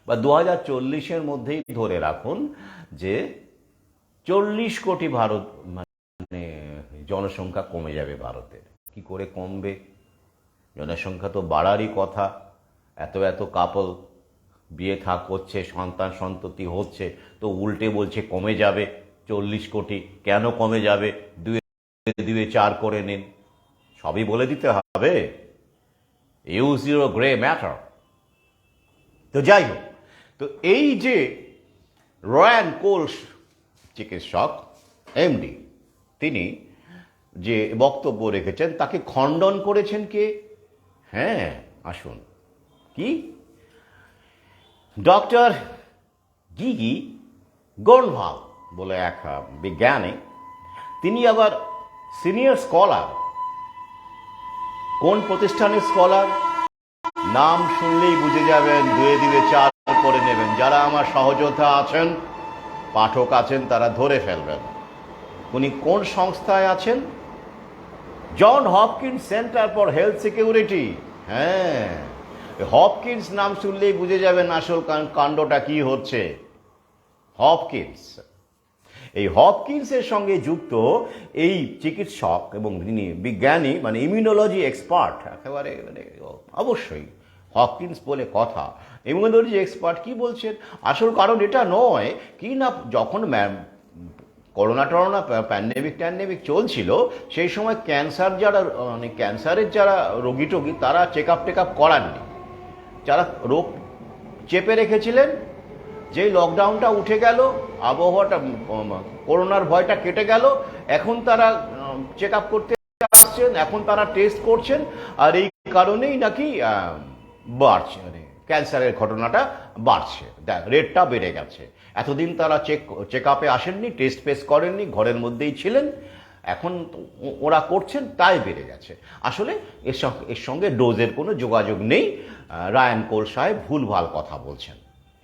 বা 2040-এর মধ্যেই ধরে রাখুন যে 40 কোটি মানে জনসংখ্যা কমে যাবে ভারতের। কি করে কমবে? জনসংখ্যা তো বাড়ারই কথা। এত এত কাপল বিয়ে করছে, সন্তান সন্ততি হচ্ছে, তো উল্টে বলছে কমে যাবে 40 কোটি। কেন কমে যাবে? দুয়ে দুয়ে 4 করে নিন, সবই বলে দিতে হবে। Use your grey matter. তো যাই হোক, তো এই যে রয়ান কোল চিকিৎসক এমডি, তিনি যে বক্তব্য রেখেছেন তাকে খণ্ডন করেছেন কে? হ্যাঁ, আসুন। কি? ডক্টর গিগি গোর্নভাল বলে এক বিজ্ঞানী, তিনি আবার সিনিয়র স্কলার। কোন প্রতিষ্ঠানের স্কলার? নাম শুনলেই বুঝে যাবেন, দুয়ে দুয়ে 4 করে নেবেন। যারা আমার সহযোদ্ধা আছেন, পাঠক আছেন, তারা ধরে ফেলবেন উনি কোন সংস্থায় আছেন। John Hopkins Center for Health Security. হ্যাঁ, হপকিন্স নাম শুনলেই বুঝে যাবেন আসল কাণ্ডটা কি হচ্ছে। হপকিন্স, এই হপকিন্সের সঙ্গে যুক্ত এই চিকিৎসক এবং তিনি বিজ্ঞানী, মানে ইমিউনোলজি এক্সপার্ট একেবারে, মানে অবশ্যই হপকিন্স বলে কথা, ইমিউনোলজি এক্সপার্ট। কি বলছেন? আসল কারণ এটা নয় কি না, যখন করোনা টরোনা প্যান্ডেমিক চলছিল, সেই সময় ক্যান্সার যারা, মানে ক্যান্সারের যারা রোগী টোগী, তারা চেক আপ করাননি। যারা রোগ চেপে রেখেছিলেন, যেই লকডাউনটা উঠে গেল, আবহাওয়াটা, করোনার ভয়টা কেটে গেল, এখন তারা চেক আপ করতে আসছেন, এখন তারা টেস্ট করছেন, আর এই কারণেই নাকি বাড়ছে, মানে ক্যান্সারের ঘটনাটা বাড়ছে, রেটটা বেড়ে গেছে। এতদিন তারা চেক আপে আসেননি, টেস্ট পেস করেননি, ঘরের মধ্যেই ছিলেন, এখন ওরা করছেন, তাই বেড়ে গেছে। আসলে এর সঙ্গে ডোজের কোনো যোগাযোগ নেই। রায়ান কোল সাহেব ভুলভাল কথা বলছেন,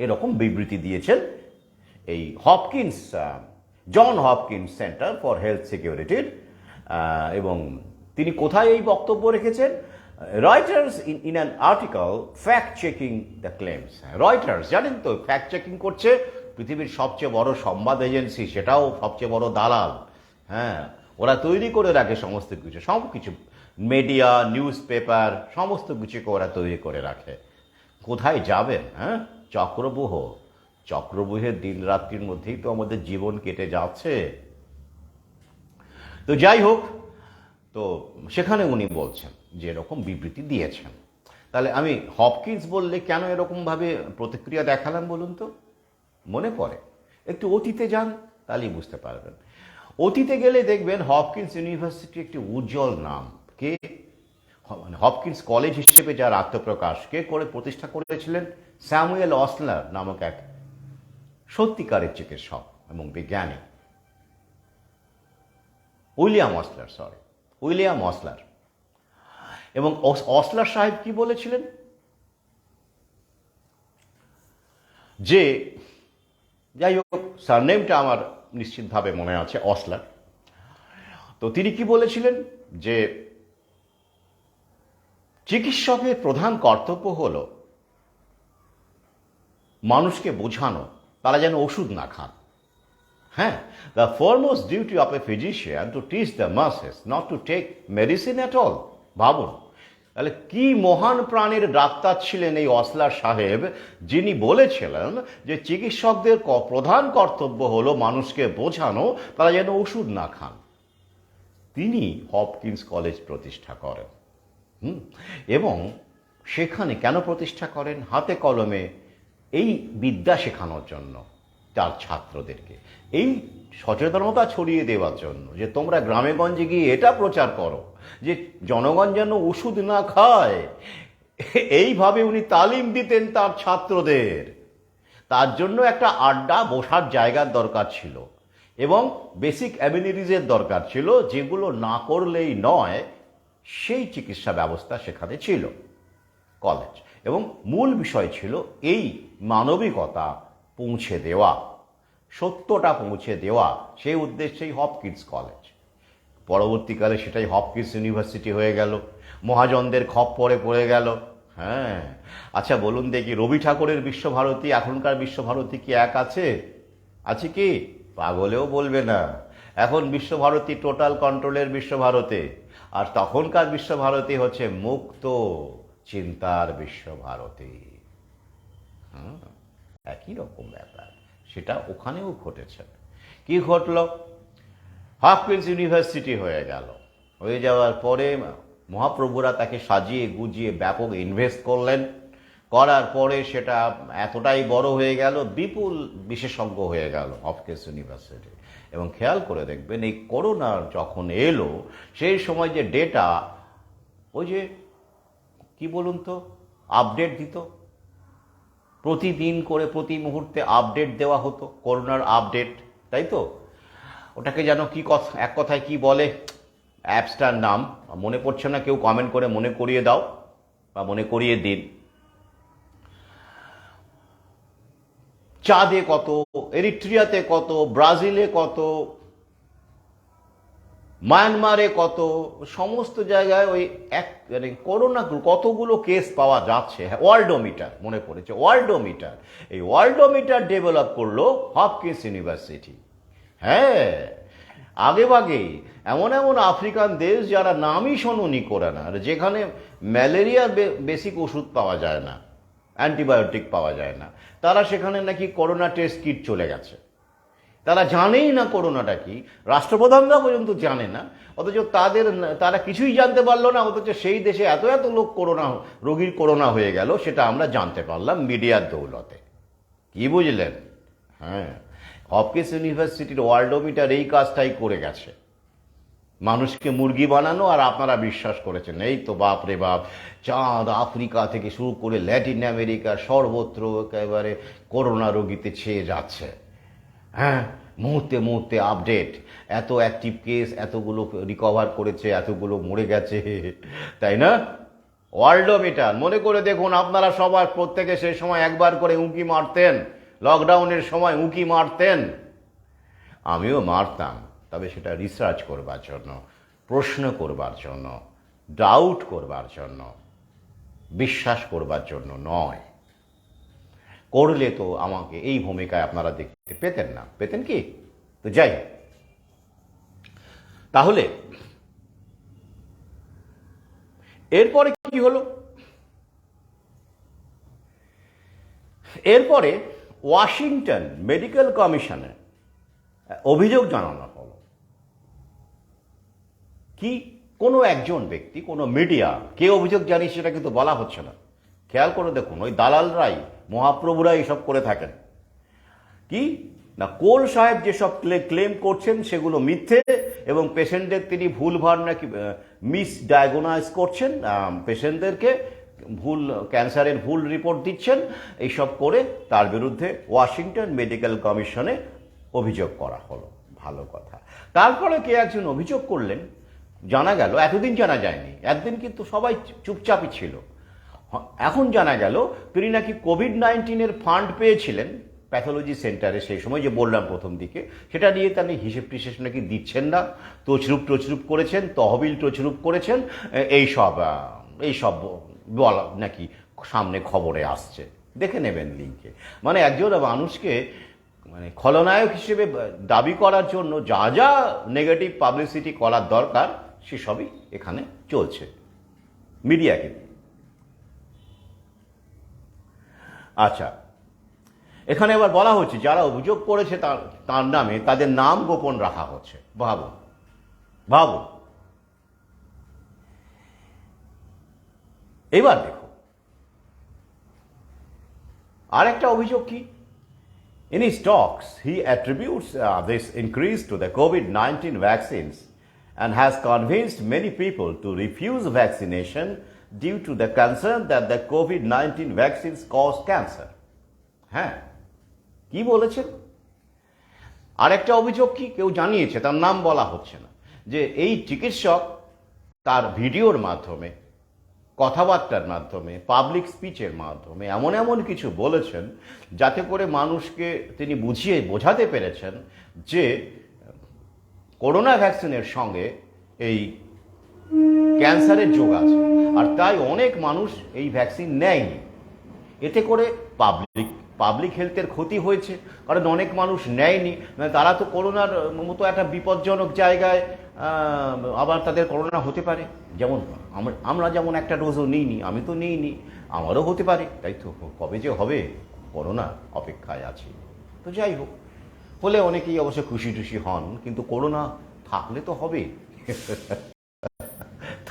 এরকম বিবৃতি দিয়েছেন এই Hopkins, John Hopkins Center for Health সিকিউরিটির। এবং তিনি কোথায় এই বক্তব্য রেখেছেন? Reuters in an article fact checking the claims. Reuters জানেন তো, ফ্যাক্ট চেকিং করছে পৃথিবীর সবচেয়ে বড় সংবাদ এজেন্সি, সেটাও সবচেয়ে বড় দালাল। হ্যাঁ, ওরা তৈরি করে রাখে সমস্ত কিছু, সব কিছু, মিডিয়া, নিউজ পেপার, সমস্ত কিছুকে ওরা তৈরি করে রাখে। কোথায় যাবেন? হ্যাঁ, চক্রব্যূহের দিন রাত্রির মধ্যেই তো আমাদের জীবন কেটে যাচ্ছে। তো যাই হোক, তো সেখানে উনি বলছেন যে এরকম বিবৃতি দিয়েছেন। তাহলে আমি হপকিন্স বললে কেন এরকমভাবে প্রতিক্রিয়া দেখালাম বলুন তো? মনে পড়ে, একটু অতীতে যান, তাহলেই বুঝতে পারবেন। অতীতে গেলে দেখবেন হপকিন্স ইউনিভার্সিটি একটি উজ্জ্বল নাম। কে? মানে হপকিন্স কলেজ হিসেবে যার আত্মপ্রকাশ কে করে প্রতিষ্ঠা করেছিলেন? স্যামুয়েল অসলার নামক এক সত্যিকারের চিকিৎসক এবং বিজ্ঞানী। উইলিয়াম অসলার। এবং অসলার সাহেব কি বলেছিলেন? যে, যাই হোক, সারনেমটা আমার নিশ্চিতভাবে মনে আছে, অসলার। তো তিনি কি বলেছিলেন? যে চিকিৎসকের প্রধান কর্তব্য হল মানুষকে বোঝানো তারা যেন ওষুধ না খান। হ্যাঁ, the foremost duty of a physician to teach the masses not to take medicine at all. ভাবুন, তাহলে কি মহান প্রাণের ডাক্তার ছিলেন এই অসলার সাহেব, যিনি বলেছিলেন যে চিকিৎসকদের প্রধান কর্তব্য হলো মানুষকে বোঝানো তারা যেন ওষুধ না খান। তিনি হপকিন্স কলেজ প্রতিষ্ঠা করেন। এবং সেখানে কেন প্রতিষ্ঠা করেন? হাতে কলমে এই বিদ্যা শেখানোর জন্য তার ছাত্রদেরকে, এই সচেতনতা ছড়িয়ে দেওয়ার জন্য, যে তোমরা গ্রামে গঞ্জে গিয়ে এটা প্রচার করো যে জনগণ যেন ওষুধ না খায়। এইভাবে উনি তালিম দিতেন তার ছাত্রদের। তার জন্য একটা আড্ডা, বসার জায়গার দরকার ছিল এবং বেসিক অ্যামিনিটিজের দরকার ছিল, যেগুলো না করলেই নয়। সেই চিকিৎসা ব্যবস্থা সেখানে ছিল কলেজ, এবং মূল বিষয় ছিল এই মানবিকতা পৌঁছে দেওয়া, সত্যটা পৌঁছে দেওয়া। সেই উদ্দেশ্যেই হপকিন্স কলেজ। পরবর্তীকালে সেটাই হপকিন্স ইউনিভার্সিটি হয়ে গেল, মহাজনদের খপ্পরে পড়ে গেল। হ্যাঁ, আচ্ছা বলুন দেখি, রবি ঠাকুরের বিশ্বভারতী এখনকার বিশ্বভারতী কি এক আছে? আছে কি? পাগলেও বলবে না। এখন বিশ্বভারতী টোটাল কন্ট্রোলের বিশ্বভারতী, আর তখনকার বিশ্বভারতী হচ্ছে মুক্ত চিন্তার বিশ্বভারতী। একই রকম ব্যাপার, সেটা ওখানেও ঘটেছে। কি ঘটল? হপকিন্স ইউনিভার্সিটি হয়ে গেল। হয়ে যাওয়ার পরে মহাপ্রভুরা তাকে সাজিয়ে গুজিয়ে ব্যাপক ইনভেস্ট করলেন। করার পরে সেটা এতটাই বড় হয়ে গেল, বিপুল বিশেষজ্ঞ হয়ে গেল হপকিন্স ইউনিভার্সিটি। এবং খেয়াল করে দেখবেন, এই করোনা যখন এলো সেই সময় যে ডেটা, ওই যে কি বলুন তো, আপডেট দিত প্রতিদিন করে, প্রতি মুহূর্তে আপডেট দেওয়া হতো, করোনার আপডেট, তাই তো? ওটাকে যেন কি কথা, এক কথায় কি বলে, অ্যাপসটার নাম মনে পড়ছে না, কেউ কমেন্ট করে মনে করিয়ে দাও বা মনে করিয়ে দিন। চাঁদে কত, এরিট্রিয়াতে কত, ব্রাজিলে কত, মায়ানমারে কত, সমস্ত জায়গায় ওই এক মানে করোনা কতগুলো কেস পাওয়া যাচ্ছে। হ্যাঁ, ওয়ার্ল্ডোমিটার মনে পড়েছে, ওয়ার্ল্ডোমিটার। এই ওয়ার্ল্ডোমিটার ডেভেলপ করলো হপকিন্স ইউনিভার্সিটি। হ্যাঁ, আগে ভাগেই এমন এমন আফ্রিকান দেশ যারা নামই শোনোনি করোনার, যেখানে ম্যালেরিয়ার বেসিক ওষুধ পাওয়া যায় না, অ্যান্টিবায়োটিক পাওয়া যায় না, তারা সেখানে নাকি করোনা টেস্ট কিট চলে গেছে। তারা জানেই না করোনাটা কি, রাষ্ট্রপ্রধানরা পর্যন্ত জানে না, অথচ তারা কিছুই জানতে পারলো না, অথচ সেই দেশে এত এত লোক রোগীর করোনা হয়ে গেল, সেটা আমরা জানতে পারলাম মিডিয়ার দৌলতে। কি বুঝলেন? হ্যাঁ, হপকিন্স ইউনিভার্সিটির ওয়ার্ল্ডোমিটার এই কাজটাই করে গেছে, মানুষকে মুরগি বানানো, আর আপনারা বিশ্বাস করেছেন। এই তো বাপ রে বাপ, চাঁদ আফ্রিকা থেকে শুরু করে ল্যাটিন আমেরিকার সর্বত্র একেবারে করোনা রোগীতে ছেয়ে যাচ্ছে। হ্যাঁ, মুহূর্তে মুহূর্তে আপডেট, এত অ্যাক্টিভ কেস, এতগুলো রিকভার করেছে, এতগুলো মরে গেছে, তাই না? ওয়ার্ল্ডোমিটার মনে করে দেখুন, আপনারা সবার প্রত্যেকে সেই সময় একবার করে উঁকি মারতেন, লকডাউনের সময় উঁকি মারতেন, আমিও মারতাম, তবে সেটা রিসার্চ করবার জন্য, প্রশ্ন করবার জন্য, ডাউট করবার জন্য, বিশ্বাস করবার জন্য নয়। করলে তো আমাকে এই ভূমিকায় আপনারা দেখতে পেতেন না, পেতেন কি? তো যাই, তাহলে এরপরে কি হলো? এরপরে ওয়াশিংটন মেডিকেল কমিশনে অভিযোগ জানানো হলো। কি? কোনো একজন ব্যক্তি, কোনো মিডিয়া, কে অভিযোগ জানিয়ে সেটা কিন্তু বলা হচ্ছে না। খেয়াল করে দেখুন, ওই দালালরাই, মহাপ্রভুরা এইসব করে থাকেন। কি না, কোল সাহেব যেসব ক্লেম করছেন সেগুলো মিথ্যে, এবং পেশেন্টদের তিনি ভুলভাল নাকি মিসডায়াগনাইজ করছেন, পেশেন্টদেরকে ভুল ক্যান্সারের ভুল রিপোর্ট দিচ্ছেন, এইসব করে তার বিরুদ্ধে ওয়াশিংটন মেডিকেল কমিশনে অভিযোগ করা হলো। ভালো কথা। তারপরে কে একজন অভিযোগ করলেন, জানা গেল, এতদিন জানা যায়নি, একদিন কিন্তু সবাই চুপচাপই ছিল, এখন জানা গেল তিনি নাকি কোভিড-19 ফান্ড পেয়েছিলেন প্যাথোলজি সেন্টারে, সেই সময় যে বললাম প্রথম দিকে, সেটা নিয়ে তিনি হিসেব টিসেব নাকি দিচ্ছেন না, তছরূপ করেছেন, তহবিল তছরূপ করেছেন, এইসব বলা নাকি সামনে খবরে আসছে, দেখে নেবেন লিঙ্কে। মানে একজন মানুষকে মানে খলনায়ক হিসেবে দাবি করার জন্য যা যা নেগেটিভ পাবলিসিটি করার দরকার সেসবই এখানে চলছে মিডিয়াকে। আচ্ছা, এখানে এবার বলা হচ্ছে যারা অভিযোগ করেছে তার নামে, তাদের নাম গোপন রাখা হচ্ছে। ভাবুন। এবার দেখো আর একটা অভিযোগ কি? In his talks, he attributes this increase to the COVID-19 vaccines and has convinced many people to refuse vaccination due to the concern that the COVID-19 vaccines cause cancer. হ্যাঁ, কি বলেছেন? আরেকটা অভিযোগ কি কেউ জানিয়েছে, তার নাম বলা হচ্ছে না, যে এই চিকিৎসক তার ভিডিওর মাধ্যমে, কথাবার্তার মাধ্যমে, পাবলিক স্পিচের মাধ্যমে এমন এমন কিছু বলেছেন যাতে করে মানুষকে তিনি বোঝাতে পেরেছেন যে করোনা ভ্যাকসিনের সঙ্গে এই ক্যান্সারের যোগ আছে, আর তাই অনেক মানুষ এই ভ্যাকসিন নেয়নি। এতে করে পাবলিক পাবলিক হেলথের ক্ষতি হয়েছে, কারণ অনেক মানুষ নেয়নি, মানে তারা তো করোনার মতো একটা বিপজ্জনক জায়গায় আবার তাদের করোনা হতে পারে। যেমন আমরা যেমন একটা ডোজও নিইনি, আমি তো নিইনি, আমারও হতে পারে, তাই তো কবে যে হবে করোনা অপেক্ষায় আছি। তো যাই হোক, হলে অনেকেই অবশ্য খুশি টুশি হন, কিন্তু করোনা থাকলে তো হবে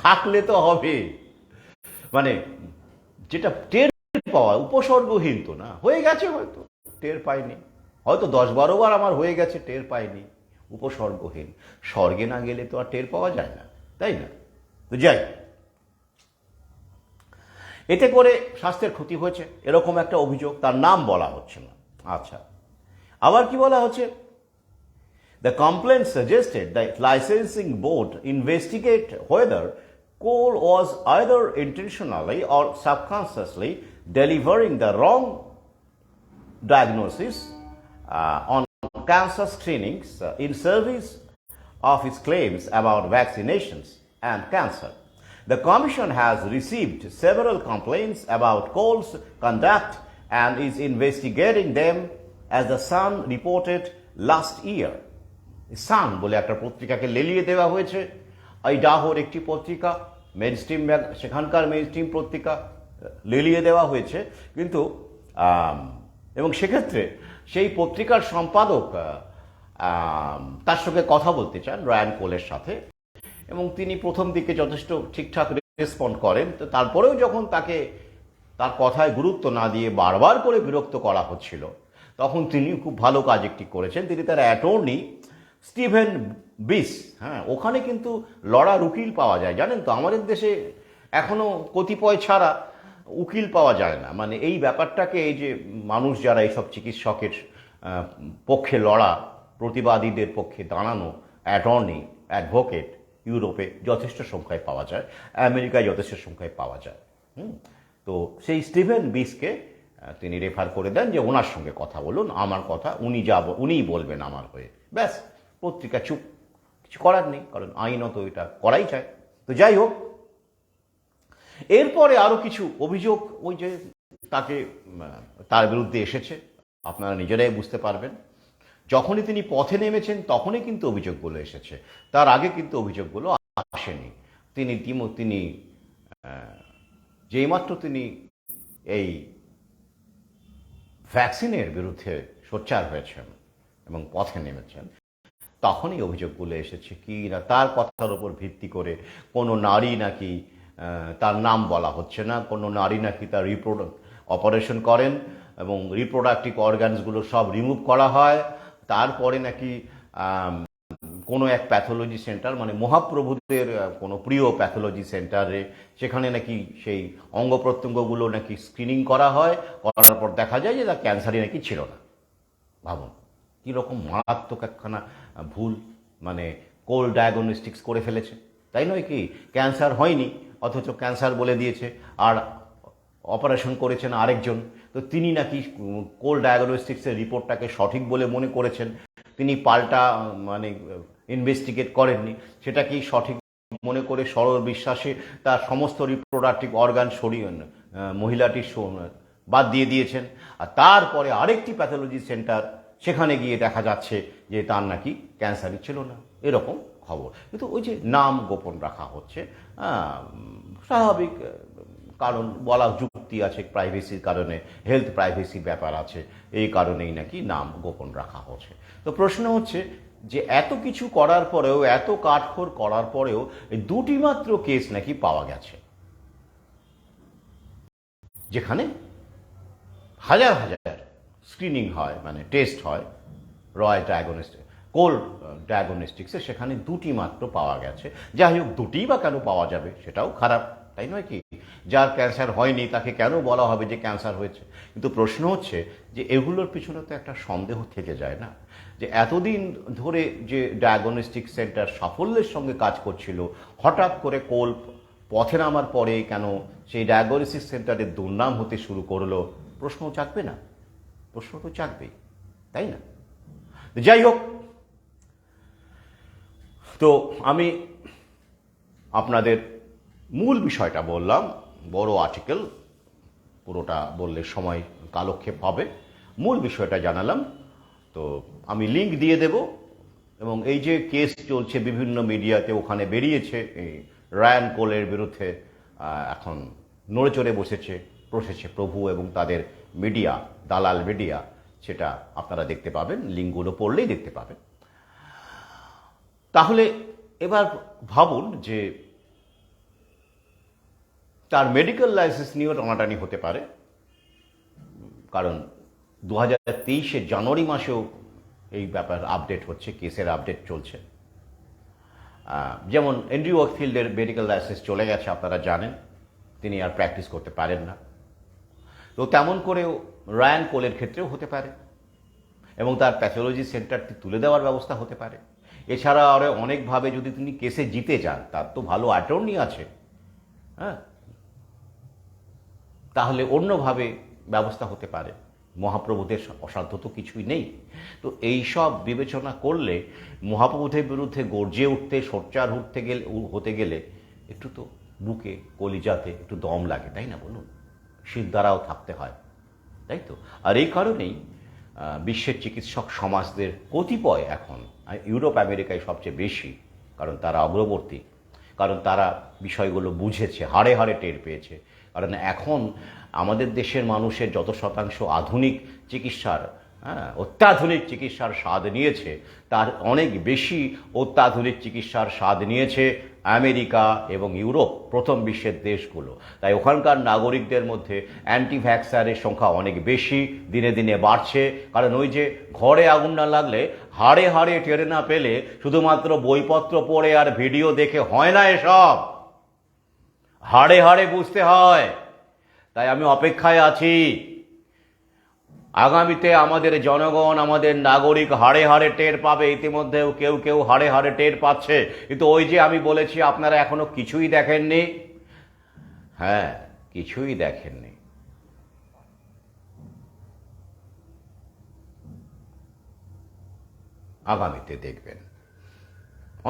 থাকলে তো হবে, মানে যেটা টের পাওয়া উপসর্গহীন তো না, হয়ে গেছে হয়তো টের পাইনি, হয়তো 10-12 বার আমার হয়ে গেছে টের পাইনি, উপসর্গহীন। স্বর্গে না গেলে তো আর টের পাওয়া যায় না, তাই না? তো যাই, এতে করে স্বাস্থ্যের ক্ষতি হয়েছে এরকম একটা অভিযোগ, তার নাম বলা হচ্ছে না। আচ্ছা, আবার কি বলা হচ্ছে, the complaint suggested that licensing board investigate whether Cole was either intentionally or subconsciously delivering the wrong diagnosis on cancer screenings in service of his claims about vaccinations and cancer. The Commission has received several complaints about Cole's conduct and is investigating them, as the Sun reported last year. সান বলে একটা পত্রিকাকে লেলিয়ে দেওয়া হয়েছে, আইডাহোর একটি পত্রিকা, main stream, সেখানকার main stream পত্রিকা লেলিয়ে দেওয়া হয়েছে। কিন্তু এবং সেক্ষেত্রে সেই পত্রিকার সম্পাদক তার সঙ্গে কথা বলতে চান রায়ান কোলের সাথে, এবং তিনি প্রথম দিকে যথেষ্ট ঠিকঠাক রেসপন্ড করেন। তো তারপরেও যখন তাকে তার কথায় গুরুত্ব না দিয়ে বারবার করে বিরক্ত করা হচ্ছিল, তখন তিনি খুব ভালো কাজ একটি করেছেন। তিনি তার অ্যাটর্নি স্টিভেন বিস, হ্যাঁ, ওখানে কিন্তু লড়ার উকিল পাওয়া যায়, জানেন তো, আমাদের দেশে এখনো কতিপয় ছাড়া উকিল পাওয়া যায় না। মানে এই ব্যাপারটাকে, এই যে মানুষ যারা এইসব চিকিৎসকের পক্ষে লড়া, প্রতিবাদীদের পক্ষে দাঁড়ানো অ্যাটর্নি, অ্যাডভোকেট ইউরোপে যথেষ্ট সংখ্যায় পাওয়া যায়, আমেরিকায় যথেষ্ট সংখ্যায় পাওয়া যায়। তো সেই স্টিভেন বিসকে তিনি রেফার করে দেন যে ওনার সঙ্গে কথা বলুন, আমার কথা উনিই বলবেন আমার হয়ে। ব্যাস, পত্রিকা চুপ, কিছু করার নেই, কারণ আইনত এটা করাই চায়। তো যাই হোক, এরপরে আরো কিছু অভিযোগ ওই যে তার বিরুদ্ধে এসেছে, আপনারা নিজেরাই বুঝতে পারবেন। যখনই তিনি পথে নেমেছেন তখনই কিন্তু অভিযোগগুলো এসেছে, তার আগে কিন্তু অভিযোগগুলো আসেনি। তিনি যেইমাত্র তিনি এই ভ্যাকসিনের বিরুদ্ধে সোচ্চার হয়েছেন এবং পথে নেমেছেন, তখনই অভিযোগগুলো এসেছে কি না তার কথার উপর ভিত্তি করে কোনো নারী নাকি, তার নাম বলা হচ্ছে না, কোনো নারী নাকি তার অপারেশন করেন এবং রিপ্রোডাক্টিভ অর্গানসগুলো সব রিমুভ করা হয়। তারপরে নাকি কোনো এক প্যাথোলজি সেন্টার, মানে মহাপ্রভুদের কোনো প্রিয় প্যাথোলজি সেন্টারে, সেখানে নাকি সেই অঙ্গ প্রত্যঙ্গগুলো নাকি স্ক্রিনিং করা হয়, করার পর দেখা যায় যে তার ক্যান্সারই নাকি ছিল না। ভাবুন কীরকম মারাত্মক একখানা ভুল, মানে কোল্ড ডায়াগনস্টিক্স করে ফেলেছে, তাই নয় কি? ক্যান্সার হয়নি অথচ ক্যান্সার বলে দিয়েছে, আর অপারেশন করেছেন আরেকজন। তো তিনি নাকি কোল্ড ডায়াগনস্টিক্সের রিপোর্টটাকে সঠিক বলে মনে করেছেন, তিনি পাল্টা মানে ইনভেস্টিগেট করেননি, সেটাকেই সঠিক মনে করে সরল বিশ্বাসে তার সমস্ত রিপ্রোডাক্টিভ অর্গান সরিয়ে মহিলাটির বাদ দিয়ে দিয়েছেন। আর তারপরে আরেকটি প্যাথোলজি সেন্টার, সেখানে গিয়ে দেখা যাচ্ছে যে তার নাকি ক্যান্সারই ছিল না, এরকম খবর। কিন্তু ওই যে নাম গোপন রাখা হচ্ছে, স্বাভাবিক কারণ, বলা যুক্তি আছে, প্রাইভেসির কারণে, হেলথ প্রাইভেসির ব্যাপার আছে, এই কারণেই নাকি নাম গোপন রাখা হচ্ছে। তো প্রশ্ন হচ্ছে যে এত কিছু করার পরেও, এত কাঠখড় করার পরেও এই দুটি মাত্র কেস নাকি পাওয়া গেছে, যেখানে হাজার হাজার স্ক্রিনিং হয়, মানে টেস্ট হয় কোল্ড ডায়াগনস্টিক্সে, সেখানে দুটি মাত্র পাওয়া গেছে। যাই হোক, দুটিই বা কেন পাওয়া যাবে, সেটাও খারাপ, তাই নয় কি? যার ক্যান্সার হয়নি তাকে কেন বলা হবে যে ক্যান্সার হয়েছে? কিন্তু প্রশ্ন হচ্ছে যে এগুলোর পিছনে তো একটা সন্দেহ থেকে যায় না, যে এতদিন ধরে যে ডায়াগনস্টিক সেন্টার সাফল্যের সঙ্গে কাজ করছিল, হঠাৎ করে কোল পথে নামার পরে কেন সেই ডায়াগনস্টিক সেন্টারের দুর্নাম হতে শুরু করলো? প্রশ্ন চাকবে না? প্রশ্ন তো চাকবেই, তাই না? যাই হোক, তো আমি আপনাদের মূল বিষয়টা বললাম, বড় আর্টিকেল, পুরোটা বললে সময় কালক্ষেপ হবে, মূল বিষয়টা জানালাম। তো আমি লিংক দিয়ে দেব, এবং এই যে কেস চলছে বিভিন্ন মিডিয়াতে, ওখানে বেরিয়েছে এই রায়ান কোলের বিরুদ্ধে এখন নড়েচড়ে বসেছে প্রভু এবং তাদের মিডিয়া, দালাল মিডিয়া, সেটা আপনারা দেখতে পাবেন, লিঙ্কগুলো পড়লেই দেখতে পাবেন। তাহলে এবার ভাবুন যে তার মেডিকেল লাইসেন্স নিয়েও টানাটানি হতে পারে, কারণ 2023 জানুয়ারি মাসেও এই ব্যাপার আপডেট হচ্ছে, কেসের আপডেট চলছে। যেমন অ্যান্ড্রু ওয়াকফিল্ডের মেডিকেল লাইসেন্স চলে গেছে, আপনারা জানেন, তিনি আর প্র্যাকটিস করতে পারেন না। তো তেমন করেও রায়ান কোলের ক্ষেত্রেও হতে পারে, এবং তার প্যাথোলজি সেন্টারটি তুলে দেওয়ার ব্যবস্থা হতে পারে। এছাড়া আরও অনেকভাবে যদি তিনি কেসে জিতে যান, তার তো ভালো অ্যাটর্নি আছে, হ্যাঁ, তাহলে অন্যভাবে ব্যবস্থা হতে পারে। মহাপ্রভুদের অসাধ্য তো কিছুই নেই। তো এই সব বিবেচনা করলে মহাপ্রভুদের বিরুদ্ধে গর্জে উঠতে, সোচ্চার হতে গেলে একটু তো বুকে কলিজাতে একটু দম লাগে, তাই না বলুন? সিদ্ধারাও থাকতে হয়, তাই তো? আর এই কারণেই বিশ্বের চিকিৎসক সমাজদের কতিপয় এখন, ইউরোপ আমেরিকায় সবচেয়ে বেশি, কারণ তারা অগ্রবর্তী, কারণ তারা বিষয়গুলো বুঝেছে, হাড়ে হাড়ে টের পেয়েছে। কারণ এখন আমাদের দেশের মানুষের যত শতাংশ আধুনিক চিকিৎসার, অত্যাধুনিক চিকিৎসার স্বাদ নিয়েছে, তার অনেক বেশি অত্যাধুনিক চিকিৎসার স্বাদ নিয়েছে আমেরিকা এবং ইউরোপ, প্রথম বিশ্বের দেশগুলো। তাই ওখানকার নাগরিকদের মধ্যে অ্যান্টি ভ্যাক্সারের সংখ্যা অনেক বেশি, দিনে দিনে বাড়ছে। কারণ ওই যে ঘরে আগুন না লাগলে হাড়ে হাড়ে টের না পেলে শুধুমাত্র বইপত্র পড়ে আর ভিডিও দেখে হয় না, এসব হাড়ে হাড়ে বুঝতে হয়। তাই আমি অপেক্ষায় আছি, আগামীতে আমাদের জনগণ, আমাদের নাগরিক হাড়ে হাড়ে টের পাবে। ইতিমধ্যেও কেউ কেউ হাড়ে হাড়ে টের পাচ্ছে, কিন্তু ওই যে আমি বলেছি, আপনারা এখনো কিছুই দেখেননি। হ্যাঁ, কিছুই দেখেননি। আগামীতে দেখবেন,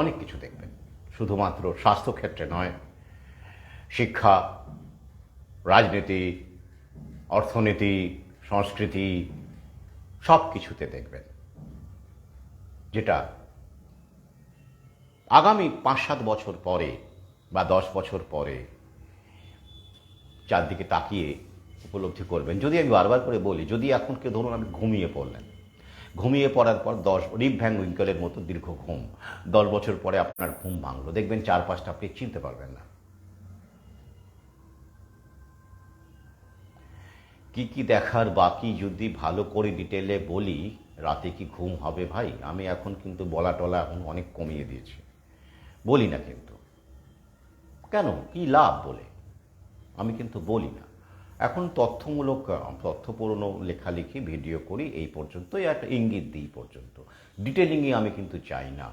অনেক কিছু দেখবেন, শুধুমাত্র স্বাস্থ্যক্ষেত্রে নয়, শিক্ষা, রাজনীতি, অর্থনীতি, সংস্কৃতি, সব কিছুতে দেখবেন, যেটা আগামী 5-7 বছর পরে বা 10 বছর পরে চারদিকে তাকিয়ে উপলব্ধি করবেন। যদি আমি বারবার করে বলি, যদি এখন কেউ ধরুন আপনি ঘুমিয়ে পড়লেন, ঘুমিয়ে পড়ার পর রিপ ভ্যান উইঙ্কেলের মতো দীর্ঘ ঘুম, 10 বছর পরে আপনার ঘুম ভাঙলো, দেখবেন চারপাশটা আপনি চিনতে পারবেন না। কি কি দেখার বাকি যদি ভালো করে ডিটেলে বলি, রাতে কি ঘুম হবে ভাই? আমি এখন কিন্তু বলা টলা এখন অনেক কমিয়ে দিয়েছি, বলি না কিন্তু। কেন, কি লাভ বলে আমি কিন্তু বলি না। এখন তথ্যমূলক, তথ্যপূর্ণ লেখালেখি, ভিডিও করি, এই পর্যন্তই, একটা ইঙ্গিত দিই পর্যন্ত। ডিটেলিংয়ে আমি কিন্তু চাই না।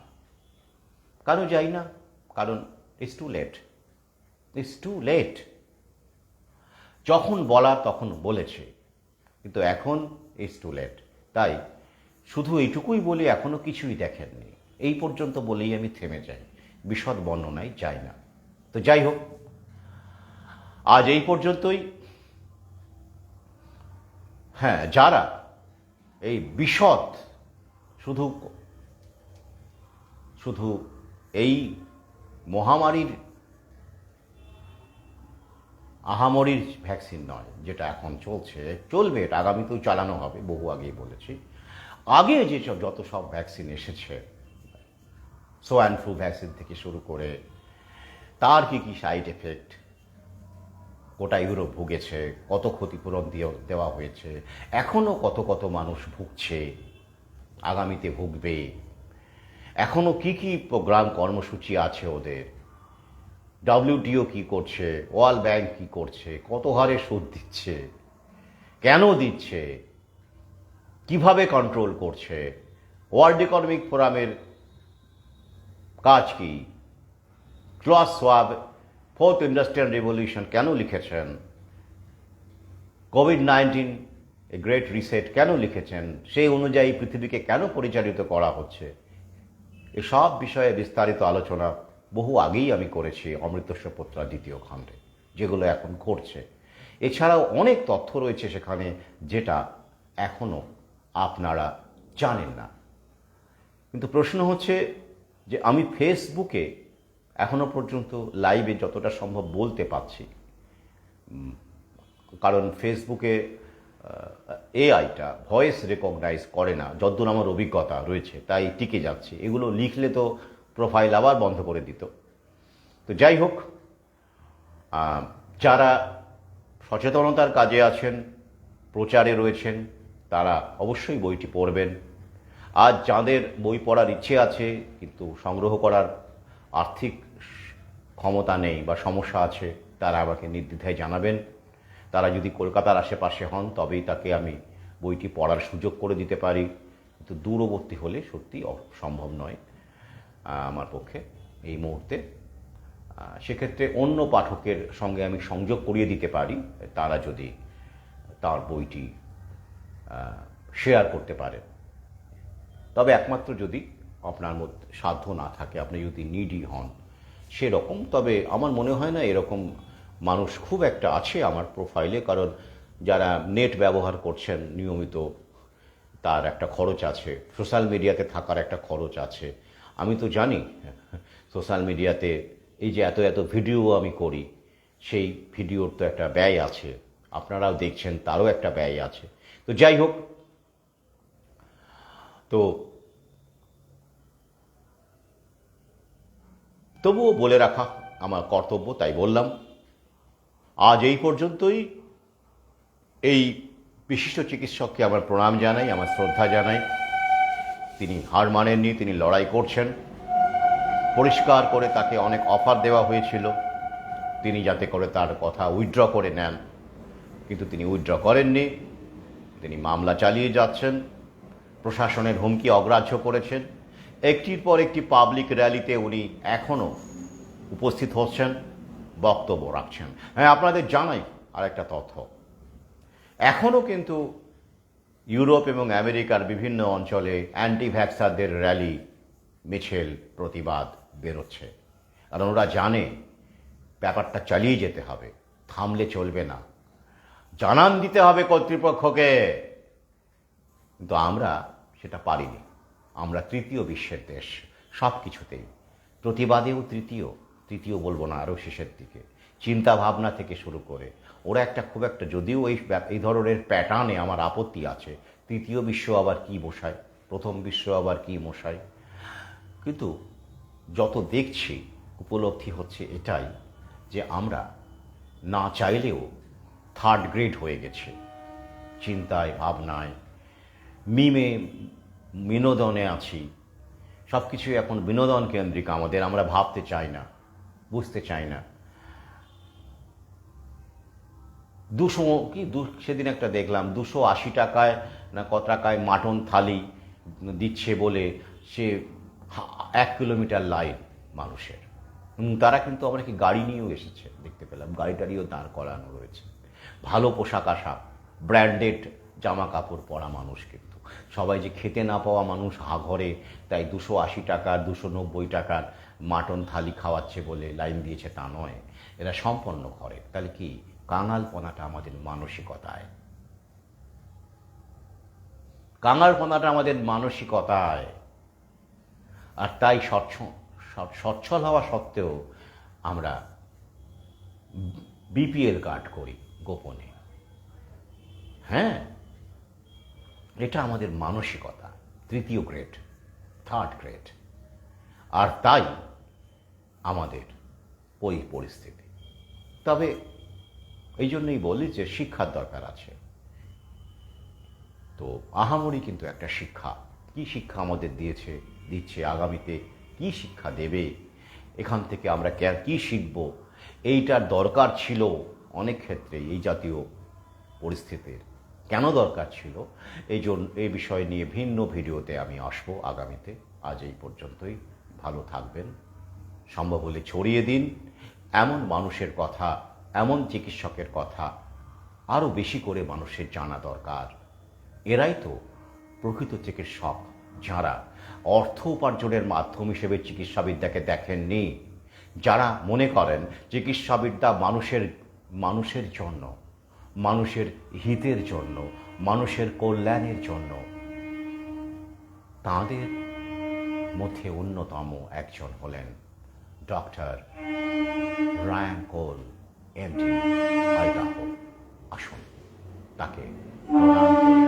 কেন যাই না? কারণ it's too late, it's too late. যখন বলার তখন বলেছে, কিন্তু এখন ইটস টু লেট। তাই শুধু এইটুকুই বলি, এখনো কিছুই দেখেননি, এই পর্যন্ত বলেই আমি থেমে যাই, বিশদ বর্ণনায় যাই না। তো যাই হোক, আজ এই পর্যন্তই। হ্যাঁ, যারা এই বিশদ শুধু শুধু এই মহামারীর আহামরির ভ্যাকসিন নয়, যেটা এখন চলবে, এটা আগামীতেও চালানো হবে, বহু আগেই বলেছি। আগে যেসব যত সব ভ্যাকসিন এসেছে, সোয়াইন ফ্লু ভ্যাকসিন থেকে শুরু করে তার কি কি সাইড এফেক্ট, গোটা ইউরোপ ভুগেছে, কত ক্ষতিপূরণ দেওয়া হয়েছে, এখনও কত কত মানুষ ভুগছে, আগামীতে ভুগবে, এখনও কি কি প্রোগ্রাম কর্মসূচি আছে ওদের, WTO কি করছে, ওয়ার্ল্ড ব্যাংক কি করছে, কত হারে সুদ দিচ্ছে, কেন দিচ্ছে, কিভাবে কন্ট্রোল করছে, ওয়ার্ল্ড ইকোনমিক ফোরামের কাজ কি, ক্লজ সোয়াব ফোর্থ ইন্ডাস্ট্রিয়াল রেভলিউশন কেন লিখেছেন, কোভিড-19 এ গ্রেট রিসেট কেন লিখেছেন, সেই অনুযায়ী পৃথিবীকে কেন পরিচালিত করা হচ্ছে, এসব বিষয়ে বিস্তারিত আলোচনা বহু আগেই আমি করেছি অমৃতস্য পত্রা 2য় খণ্ডে, যেগুলো এখন ঘটছে। এছাড়াও অনেক তথ্য রয়েছে সেখানে, যেটা এখনও আপনারা জানেন না। কিন্তু প্রশ্ন হচ্ছে যে আমি ফেসবুকে এখনও পর্যন্ত লাইভে যতটা সম্ভব বলতে পারছি, কারণ ফেসবুকে এআইটা ভয়েস রেকগনাইজ করে না, যতদূর আমার অভিজ্ঞতা রয়েছে, তাই টিকে যাচ্ছে। এগুলো লিখলে তো প্রোফাইল আবার বন্ধ করে দিত। তো যাই হোক, যারা সচেতনতার কাজে আছেন, প্রচারে রয়েছেন, তারা অবশ্যই বইটি পড়বেন। আজ যাদের বই পড়ার ইচ্ছে আছে কিন্তু সংগ্রহ করার আর্থিক ক্ষমতা নেই বা সমস্যা আছে, তারা আমাকে নির্দ্বিধায় জানাবেন। তারা যদি কলকাতার আশেপাশে হন তবেই তাকে আমি বইটি পড়ার সুযোগ করে দিতে পারি, কিন্তু দূরবর্তী হলে সত্যি সম্ভব নয় আমার পক্ষে এই মুহূর্তে। সেক্ষেত্রে অন্য পাঠকের সঙ্গে আমি সংযোগ করিয়ে দিতে পারি, তারা যদি তার বইটি শেয়ার করতে পারেন। তবে একমাত্র যদি আপনার মধ্যে সাধ্য না থাকে, আপনি যদি নিডি হন সেরকম, তবে আমার মনে হয় না এরকম মানুষ খুব একটা আছে আমার প্রোফাইলে। কারণ যারা নেট ব্যবহার করছেন নিয়মিত, তার একটা খরচ আছে, সোশ্যাল মিডিয়াতে থাকার একটা খরচ আছে। আমি তো জানি সোশ্যাল মিডিয়াতে এই যে এত এত ভিডিও আমি করি, সেই ভিডিওর তো একটা ব্যয় আছে, আপনারাও দেখছেন তারও একটা ব্যয় আছে। তো যাই হোক, তো তবুও বলে রাখা আমার কর্তব্য, তাই বললাম। আজ এই পর্যন্তই। এই বিশিষ্ট চিকিৎসককে আমার প্রণাম জানাই, আমার শ্রদ্ধা জানাই। তিনি হার মানেননি, তিনি লড়াই করছেন। পরিষ্কার করে তাকে অনেক অফার দেওয়া হয়েছিল তিনি যাতে করে তার কথা উইথড্র করে নেন, কিন্তু তিনি উইথড্র করেননি। তিনি মামলা চালিয়ে যাচ্ছেন, প্রশাসনের হুমকি অগ্রাহ্য করেছেন। একটির পর একটি পাবলিক র্যালিতে উনি এখনও উপস্থিত হচ্ছেন, বক্তব্য রাখছেন। হ্যাঁ, আপনাদের জানাই আরেকটা তথ্য, এখনও কিন্তু ইউরোপ এবং আমেরিকার বিভিন্ন অঞ্চলে অ্যান্টি ভ্যাক্সারদের র্যালি, মিছিল, প্রতিবাদ বেরোচ্ছে। কারণ ওরা জানে ব্যাপারটা চালিয়ে যেতে হবে, থামলে চলবে না, জানান দিতে হবে কর্তৃপক্ষকে। কিন্তু আমরা সেটা পারিনি। আমরা তৃতীয় বিশ্বের দেশ, সব কিছুতেই প্রতিবাদেও তৃতীয় বলবো না, আরও শেষের দিকে, চিন্তা ভাবনা থেকে শুরু করে ওরা একটা খুব একটা, যদিও এই ধরনের প্যাটার্নে আমার আপত্তি আছে। তৃতীয় বিশ্ব আবার কি বসায়, প্রথম বিশ্ব আবার কি মশায়। কিন্তু যত দেখছি উপলব্ধি হচ্ছে এটাই যে আমরা না চাইলেও থার্ড গ্রেড হয়ে গেছে চিন্তায়, ভাবনায়, মিমে, বিনোদনে আছি। সব কিছুই এখন বিনোদন কেন্দ্রিক আমাদের। আমরা ভাবতে চাই না, বুঝতে চাই না। সেদিন একটা দেখলাম 280 টাকায় না কত টাকায় মাটন থালি দিচ্ছে বলে সে 1 কিলোমিটার লাইন মানুষের। তারা কিন্তু আমরা কি গাড়ি নিয়েও এসেছে, দেখতে পেলাম গাড়ি টাড়িও দাঁড় করানো রয়েছে। ভালো পোশাক আশাক, ব্র্যান্ডেড জামা কাপড় পরা মানুষ, কিন্তু সবাই যে খেতে না পাওয়া মানুষ ঘরে, তাই 280 টাকার 290 টাকার মাটন থালি খাওয়াচ্ছে বলে লাইন দিয়েছে তা নয়। এরা সম্পন্ন ঘরে। তাহলে কি কাঙালপনাটা আমাদের মানসিকতায়, কাঙালপনাটা আমাদের মানসিকতায়। আর তাই সচ্ছল হওয়া সত্ত্বেও আমরা বিপিএল কার্ড করি গোপনে। হ্যাঁ, এটা আমাদের মানসিকতা, তৃতীয় গ্রেড, থার্ড গ্রেড। আর তাই আমাদের ওই পরিস্থিতি। তবে এই জন্যই বলি যে শিক্ষার দরকার আছে। তো আহামরি কিন্তু একটা শিক্ষা, কি শিক্ষা আমাদের দিচ্ছে, আগামীতে কি শিক্ষা দেবে, এখান থেকে আমরা কি শিখব, এইটার দরকার ছিল অনেক ক্ষেত্রে। এই জাতীয় পরিস্থিতির কেন দরকার ছিল, এই বিষয় নিয়ে ভিন্ন ভিডিওতে আমি আসবো আগামীতে। আজ এই পর্যন্তই। ভালো থাকবেন, সম্ভব হলে ছড়িয়ে দিন। এমন মানুষের কথা, এমন চিকিৎসকের কথা আরও বেশি করে মানুষের জানা দরকার। এরাই তো প্রকৃত চিকিৎসক, যারা অর্থ উপার্জনের মাধ্যম হিসেবে চিকিৎসাবিদ্যাকে দেখেননি, যারা মনে করেন চিকিৎসাবিদ্যা মানুষের জন্য, মানুষের হিতের জন্য, মানুষের কল্যাণের জন্য। তাঁদের মধ্যে অন্যতম একজন হলেন ডক্টর রায়ান কোল, এমডি, আইডাহো। আসুন তাকে প্রণাম করি,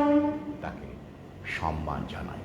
তাকে সম্মান জানাই।